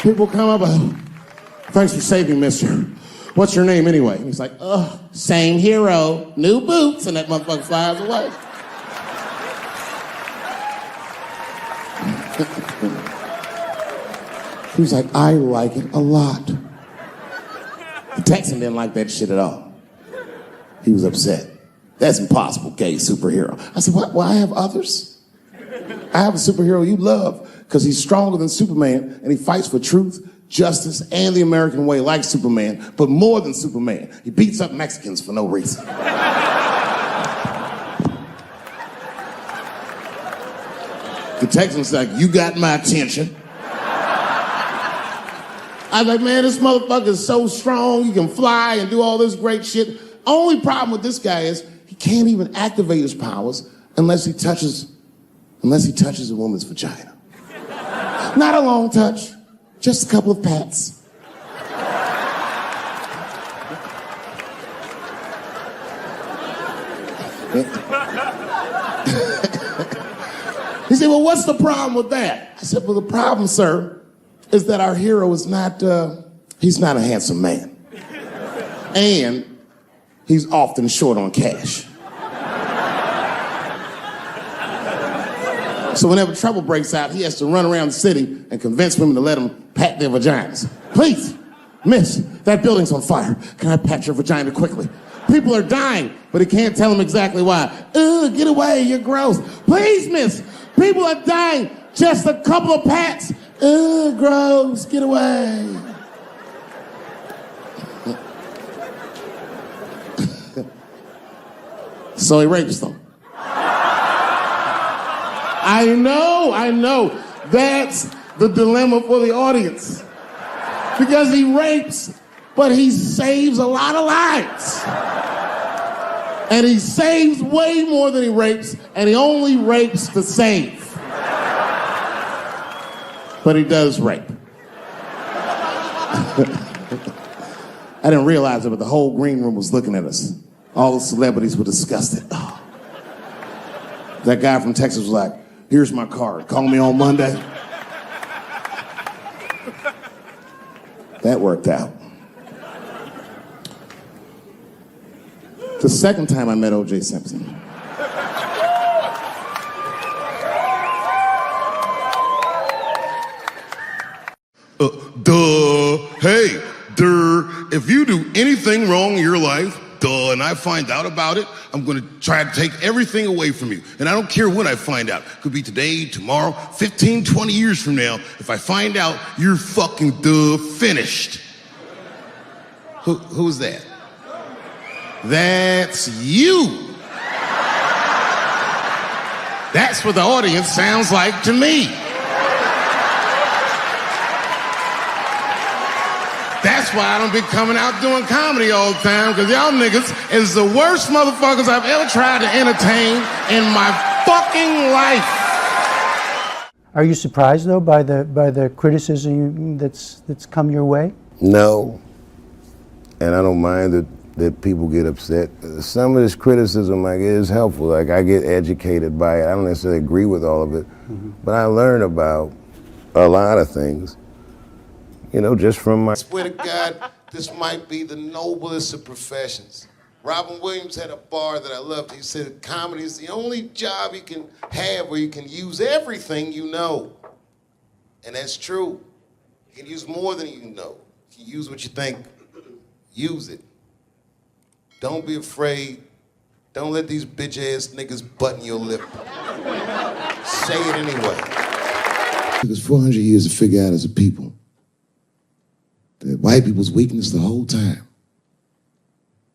People come up, thanks for saving, mister. What's your name anyway? And he's like, same hero, new boots, and that motherfucker flies away. He was like, I like it a lot. The Texan didn't like that shit at all. He was upset. That's impossible, gay superhero. I said, what? Well, I have others. I have a superhero you love because he's stronger than Superman and he fights for truth, justice, and the American way like Superman, but more than Superman. He beats up Mexicans for no reason. texted him, like, you got my attention. I was like, man, this motherfucker is so strong, he can fly and do all this great shit. Only problem with this guy is he can't even activate his powers unless he touches a woman's vagina. Not a long touch, just a couple of pats. He said, well, what's the problem with that? I said, well, the problem, sir, is that our hero is not, he's not a handsome man. And he's often short on cash. So whenever trouble breaks out, he has to run around the city and convince women to let him pat their vaginas. Please, miss, that building's on fire. Can I pat your vagina quickly? People are dying, but he can't tell them exactly why. Ugh, get away, you're gross. Please, miss, people are dying. Just a couple of pats. Ugh, gross, get away. So he rapes them. I know. That's the dilemma for the audience. Because he rapes, but he saves a lot of lives. And he saves way more than he rapes, and he only rapes to save. But he does rape. I didn't realize it, but the whole green room was looking at us. All the celebrities were disgusted. Oh. That guy from Texas was like, here's my card, call me on Monday. That worked out. The second time I met O.J. Simpson. Hey, if you do anything wrong in your life, and I find out about it, I'm gonna try to take everything away from you. And I don't care when I find out. Could be today, tomorrow, 15, 20 years from now. If I find out, you're fucking finished. Who's that? That's you. That's what the audience sounds like to me. That's why I don't be coming out doing comedy all the time, because y'all niggas is the worst motherfuckers I've ever tried to entertain in my fucking life. Are you surprised, though, by the criticism that's come your way? No, and I don't mind that people get upset. Some of this criticism, like, is helpful. Like, I get educated by it. I don't necessarily agree with all of it, but I learn about a lot of things. You know, just from my... I swear to God, this might be the noblest of professions. Robin Williams had a bar that I loved. He said comedy is the only job you can have where you can use everything you know. And that's true. You can use more than you know. You can use what you think. Use it. Don't be afraid. Don't let these bitch-ass niggas button your lip. Say it anyway. It took us 400 years to figure out as a people that white people's weakness the whole time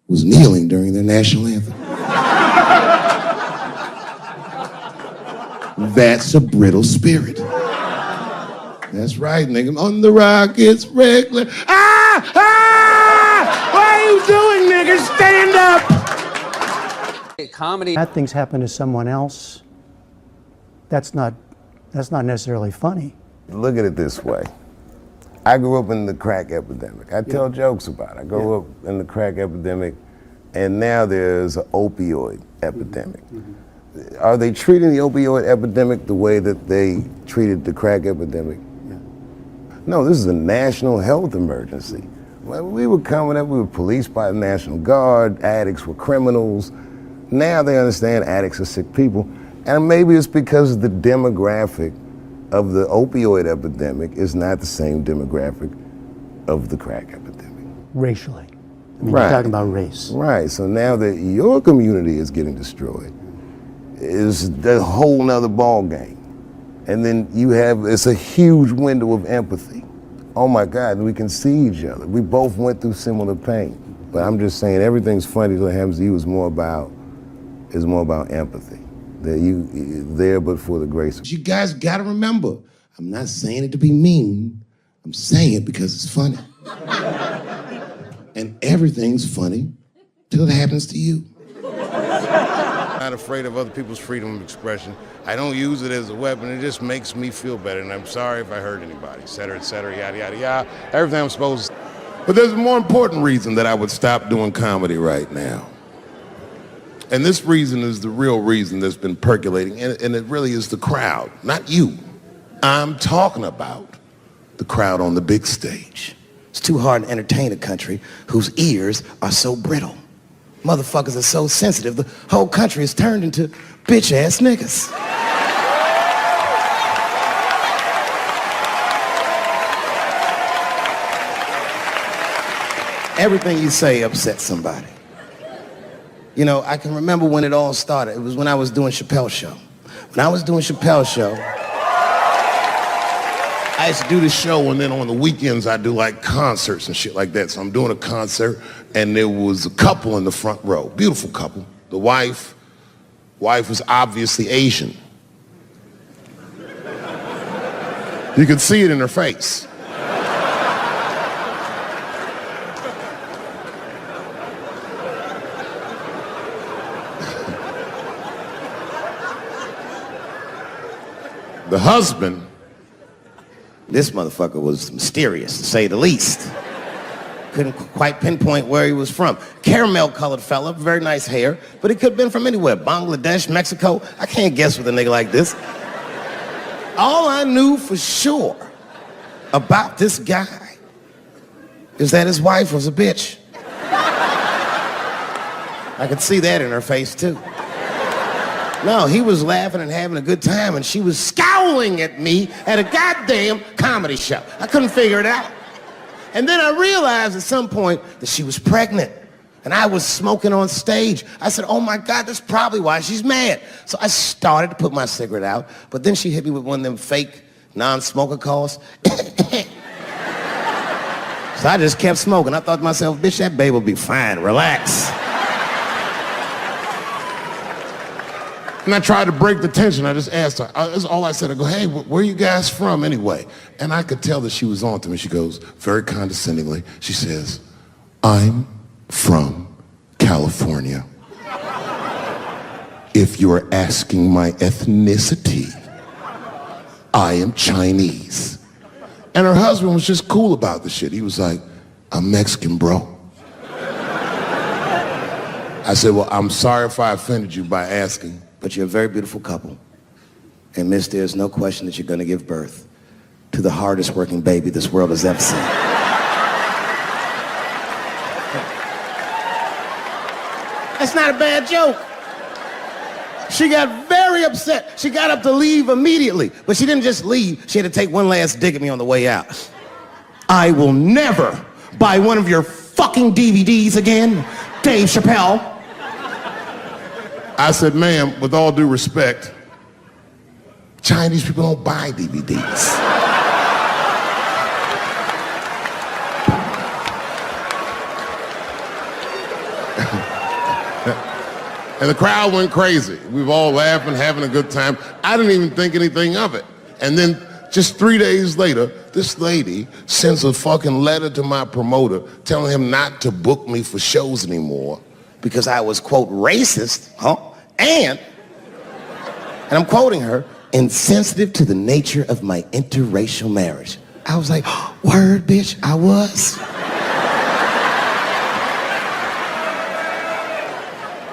was kneeling during their national anthem. That's a brittle spirit. That's right, nigga. On the rock, it's regular. Ah! Ah! What are you doing, nigga? Stand up! Comedy. Bad things happen to someone else. That's not necessarily funny. Look at it this way. I grew up in the crack epidemic. I tell jokes about it. I grew up in the crack epidemic, and now there's an opioid epidemic. Are they treating the opioid epidemic the way that they treated the crack epidemic? No, this is a national health emergency. When we were coming up, we were policed by the National Guard, addicts were criminals. Now they understand addicts are sick people. And maybe it's because the demographic of the opioid epidemic is not the same demographic of the crack epidemic. Racially. I mean, you're talking about race. Right, so now that your community is getting destroyed, it's a whole nother ball game. And then it's a huge window of empathy. Oh my God, we can see each other. We both went through similar pain. But I'm just saying everything's funny that happens to you is more about empathy that you there but for the grace. You guys gotta remember, I'm not saying it to be mean. I'm saying it because it's funny. And everything's funny till it happens to you. I'm not afraid of other people's freedom of expression. I don't use it as a weapon. It just makes me feel better. And I'm sorry if I hurt anybody, et cetera, yada, yada, yada. Everything I'm supposed to. But there's a more important reason that I would stop doing comedy right now. And this reason is the real reason that's been percolating. And it really is the crowd, not you. I'm talking about the crowd on the big stage. It's too hard to entertain a country whose ears are so brittle. Motherfuckers are so sensitive, the whole country is turned into bitch-ass niggas. Everything you say upsets somebody. You know, I can remember when it all started. It was when I was doing Chappelle show. When I was doing Chappelle show, I used to do the show, and then on the weekends I do like concerts and shit like that. So I'm doing a concert, and there was a couple in the front row, beautiful couple. The wife was obviously Asian. You could see it in her face. The husband, this motherfucker was mysterious, to say the least. Couldn't quite pinpoint where he was from. Caramel-colored fella, very nice hair, but he could have been from anywhere. Bangladesh, Mexico. I can't guess with a nigga like this. All I knew for sure about this guy is that his wife was a bitch. I could see that in her face, too. No, he was laughing and having a good time, and she was scowling at me at a goddamn comedy show. I couldn't figure it out. And then I realized at some point that she was pregnant, and I was smoking on stage. I said, oh my God, that's probably why she's mad. So I started to put my cigarette out, but then she hit me with one of them fake non-smoker calls. So I just kept smoking. I thought to myself, bitch, that baby will be fine, relax. And I tried to break the tension. I just asked her. That's all I said. I go, hey, where are you guys from anyway? And I could tell that she was on to me. She goes, very condescendingly, she says, I'm from California. If you're asking my ethnicity, I am Chinese. And her husband was just cool about the shit. He was like, I'm Mexican, bro. I said, well, I'm sorry if I offended you by asking. But you're a very beautiful couple. And miss, there's no question that you're going to give birth to the hardest working baby this world has ever seen. That's not a bad joke. She got very upset. She got up to leave immediately. But she didn't just leave. She had to take one last dig at me on the way out. I will never buy one of your fucking DVDs again, Dave Chappelle. I said, ma'am, with all due respect, Chinese people don't buy DVDs. And the crowd went crazy. We were all laughing, having a good time. I didn't even think anything of it. And then just 3 days later, this lady sends a fucking letter to my promoter telling him not to book me for shows anymore because I was, quote, racist, and I'm quoting her, insensitive to the nature of my interracial marriage. I was like, word, bitch, I was.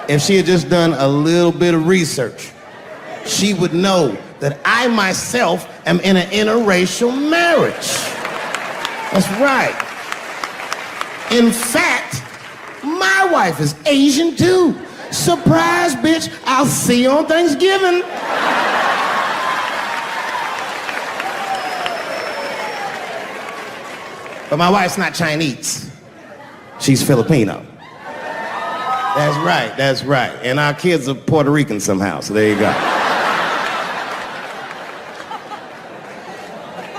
If she had just done a little bit of research, she would know that I myself am in an interracial marriage. That's right. In fact, my wife is Asian too. Surprise, bitch, I'll see you on Thanksgiving. But my wife's not Chinese. She's Filipino. That's right. And our kids are Puerto Rican somehow, so there you go.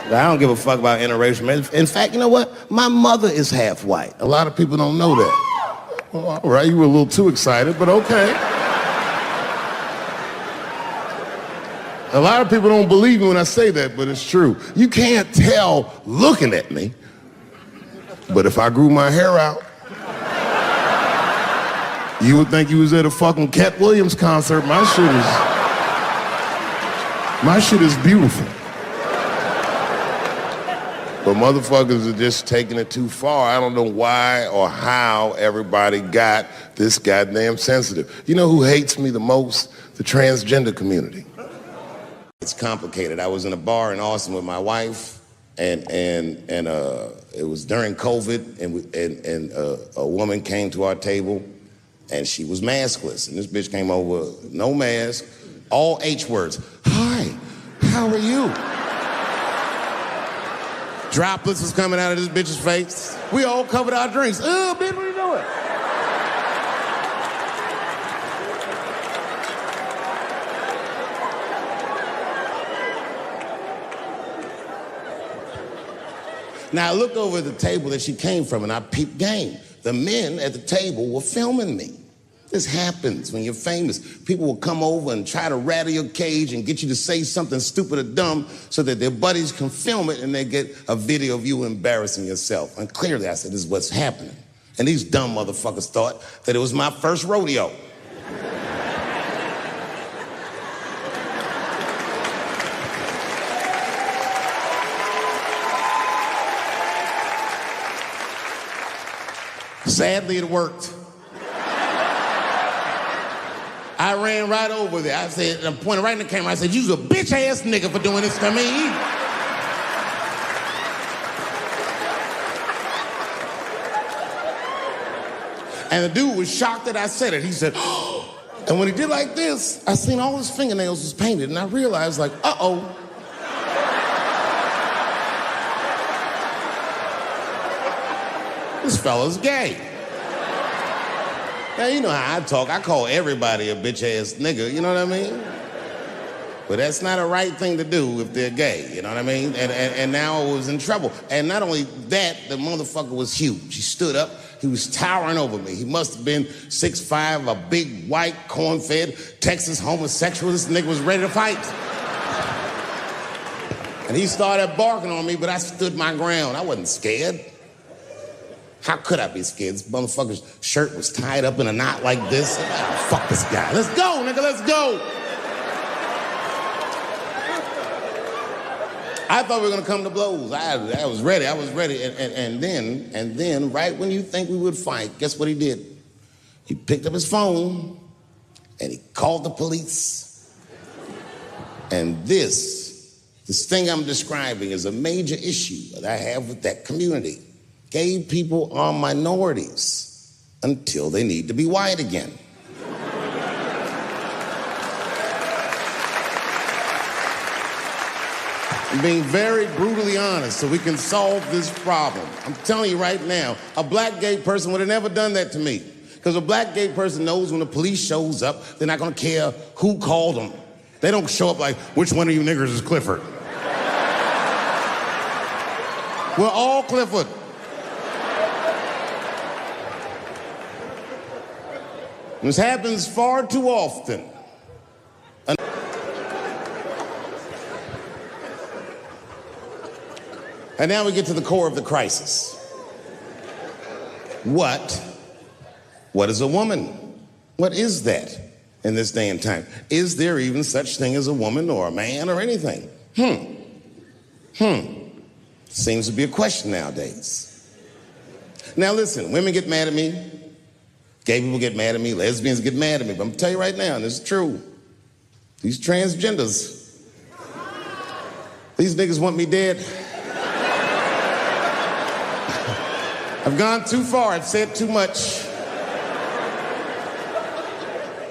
I don't give a fuck about interracial marriage. In fact, you know what? My mother is half white. A lot of people don't know that. Well, all right, you were a little too excited, but okay. A lot of people don't believe me when I say that, but it's true. You can't tell looking at me, but if I grew my hair out, you would think you was at a fucking Cat Williams concert. My shit is beautiful. But motherfuckers are just taking it too far. I don't know why or how everybody got this goddamn sensitive. You know who hates me the most? The transgender community. It's complicated. I was in a bar in Austin with my wife, and it was during COVID, and a woman came to our table, and she was maskless. And this bitch came over, no mask, all H words. Hi, how are you? Droplets was coming out of this bitch's face. We all covered our drinks. Oh, bitch, what are you doing? Now, I looked over at the table that she came from, and I peeped game. The men at the table were filming me. This happens when you're famous. People will come over and try to rattle your cage and get you to say something stupid or dumb so that their buddies can film it and they get a video of you embarrassing yourself. And clearly I said, this is what's happening. And these dumb motherfuckers thought that it was my first rodeo. Sadly, it worked. I ran right over there. I said, I pointed right in the camera. I said, you's a bitch-ass nigga for doing this to me. And the dude was shocked that I said it. He said, oh. And when he did like this, I seen all his fingernails was painted, and I realized, like, uh-oh. This fella's gay. Now, you know how I talk. I call everybody a bitch-ass nigga, you know what I mean? But that's not a right thing to do if they're gay, you know what I mean? And now I was in trouble. And not only that, the motherfucker was huge. He stood up. He was towering over me. He must have been 6'5", a big, white, corn-fed, Texas homosexual. This nigga was ready to fight. And he started barking on me, but I stood my ground. I wasn't scared. How could I be scared? This motherfucker's shirt was tied up in a knot like this. Oh, fuck this guy. Let's go, nigga, let's go. I thought we were gonna come to blows. I was ready. And then, right when you think we would fight, guess what he did? He picked up his phone and he called the police. And this thing I'm describing is a major issue that I have with that community. Gay people are minorities until they need to be white again. I'm being very brutally honest so we can solve this problem. I'm telling you right now, a black gay person would have never done that to me. Because a black gay person knows when the police shows up, they're not gonna care who called them. They don't show up like, which one of you niggers is Clifford? We're all Clifford. This happens far too often. And now we get to the core of the crisis. What is a woman? What is that in this day and time? Is there even such thing as a woman or a man or anything? Seems to be a question nowadays. Now listen, women get mad at me. Gay people get mad at me, lesbians get mad at me, but I'm gonna tell you right now, and this is true, these transgenders, these niggas want me dead. I've gone too far, I've said too much.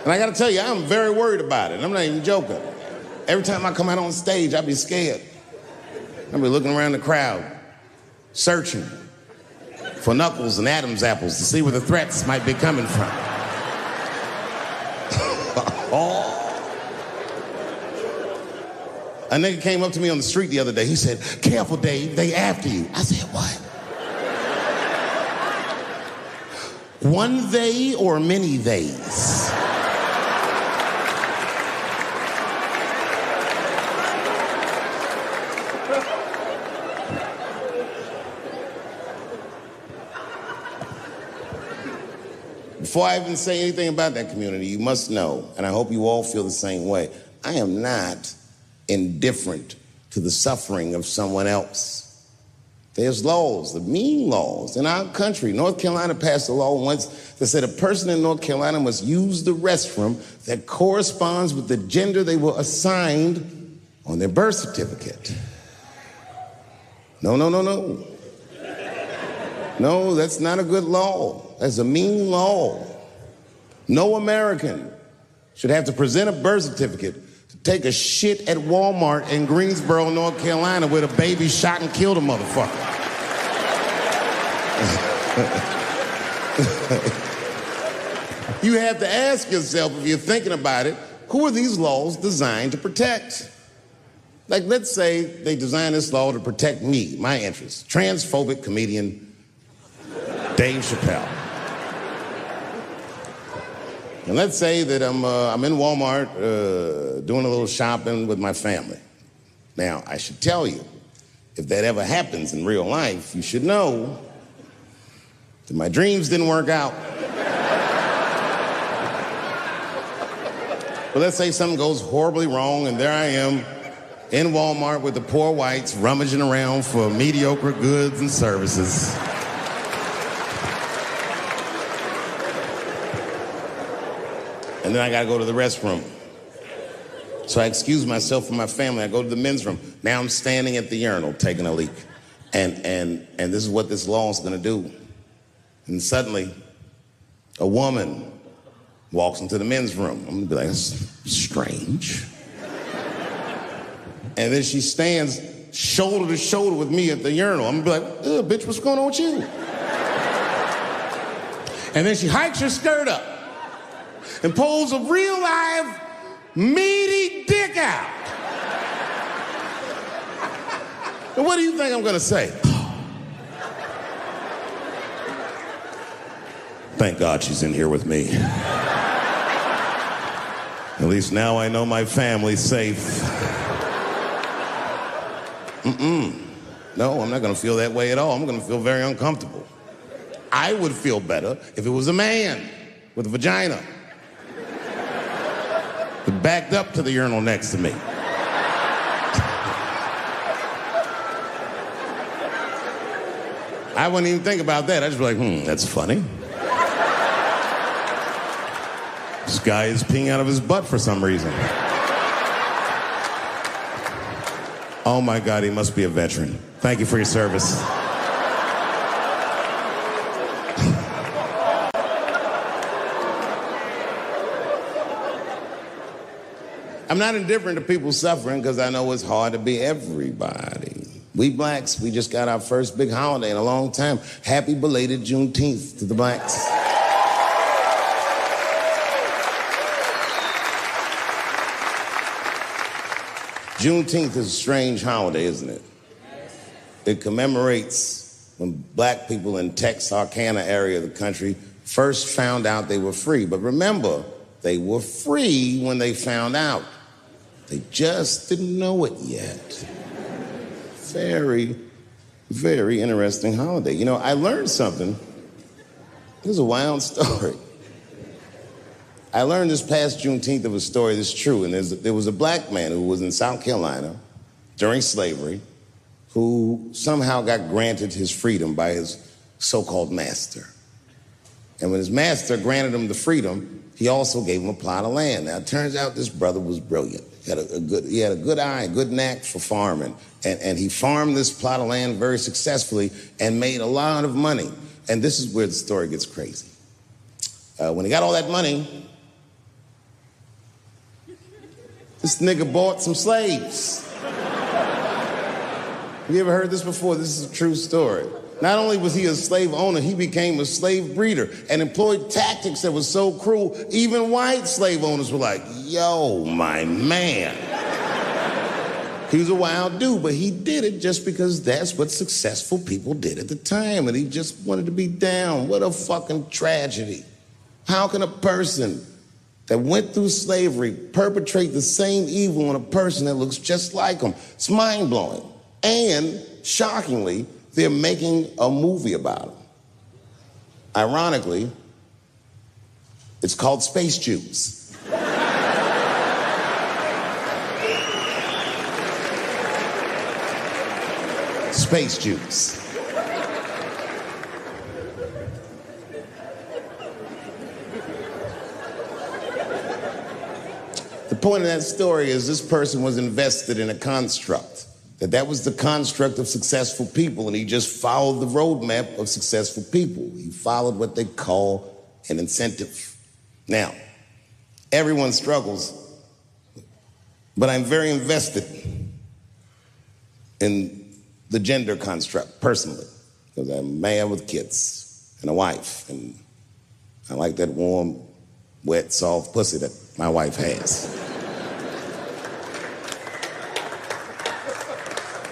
And I gotta tell you, I'm very worried about it, I'm not even joking. Every time I come out on stage, I be scared. I be looking around the crowd, searching for knuckles and Adam's apples to see where the threats might be coming from. A nigga came up to me on the street the other day. He said, careful, Dave, they after you. I said, what? One they or many theys? Before I even say anything about that community, you must know, and I hope you all feel the same way, I am not indifferent to the suffering of someone else. There's laws, the mean laws. In our country, North Carolina passed a law once that said a person in North Carolina must use the restroom that corresponds with the gender they were assigned on their birth certificate. No. No, that's not a good law. That's a mean law. No American should have to present a birth certificate to take a shit at Walmart in Greensboro, North Carolina, where the baby shot and killed a motherfucker. You have to ask yourself, if you're thinking about it, who are these laws designed to protect? Like, let's say they designed this law to protect me, my interests. Transphobic comedian Dave Chappelle. And let's say that I'm in Walmart doing a little shopping with my family. Now, I should tell you, if that ever happens in real life, you should know that my dreams didn't work out. But let's say something goes horribly wrong, and there I am in Walmart with the poor whites rummaging around for mediocre goods and services. And then I gotta go to the restroom. So I excuse myself from my family. I go to the men's room. Now I'm standing at the urinal taking a leak. And this is what this law is gonna do. And suddenly, a woman walks into the men's room. I'm gonna be like, that's strange. And then she stands shoulder to shoulder with me at the urinal. I'm gonna be like, bitch, what's going on with you? And then she hikes her skirt up and pulls a real live meaty dick out. And what do you think I'm gonna say? Thank God she's in here with me. At least now I know my family's safe. No, I'm not gonna feel that way at all. I'm gonna feel very uncomfortable. I would feel better if it was a man with a vagina that backed up to the urinal next to me. I wouldn't even think about that. I'd just be like, that's funny. This guy is peeing out of his butt for some reason. Oh my God, he must be a veteran. Thank you for your service. I'm not indifferent to people suffering because I know it's hard to be everybody. We blacks, we just got our first big holiday in a long time. Happy belated Juneteenth to the blacks. Juneteenth is a strange holiday, isn't it? It commemorates when black people in Texarkana area of the country first found out they were free. But remember, they were free when they found out. They just didn't know it yet. Very, very interesting holiday. You know, I learned something. It was a wild story. I learned this past Juneteenth of a story that's true, and there was a black man who was in South Carolina during slavery who somehow got granted his freedom by his so-called master. And when his master granted him the freedom, he also gave him a plot of land. Now, it turns out this brother was brilliant. He had a good eye, a good knack for farming. And he farmed this plot of land very successfully and made a lot of money. And this is where the story gets crazy. When he got all that money, this nigga bought some slaves. You ever heard this before? This is a true story. Not only was he a slave owner, he became a slave breeder and employed tactics that were so cruel, even white slave owners were like, yo, my man. He was a wild dude, but he did it just because that's what successful people did at the time, and he just wanted to be down. What a fucking tragedy. How can a person that went through slavery perpetrate the same evil on a person that looks just like him? It's mind-blowing. And, shockingly, they're making a movie about him. Ironically, It's called space juice. Space juice. The point of that story is this person was invested in a construct. That was the construct of successful people, and he just followed the roadmap of successful people. He followed what they call an incentive. Now, everyone struggles, but I'm very invested in the gender construct, personally, because I'm a man with kids and a wife, and I like that warm, wet, soft pussy that my wife has.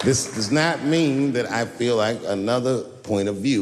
This does not mean that I feel like another point of view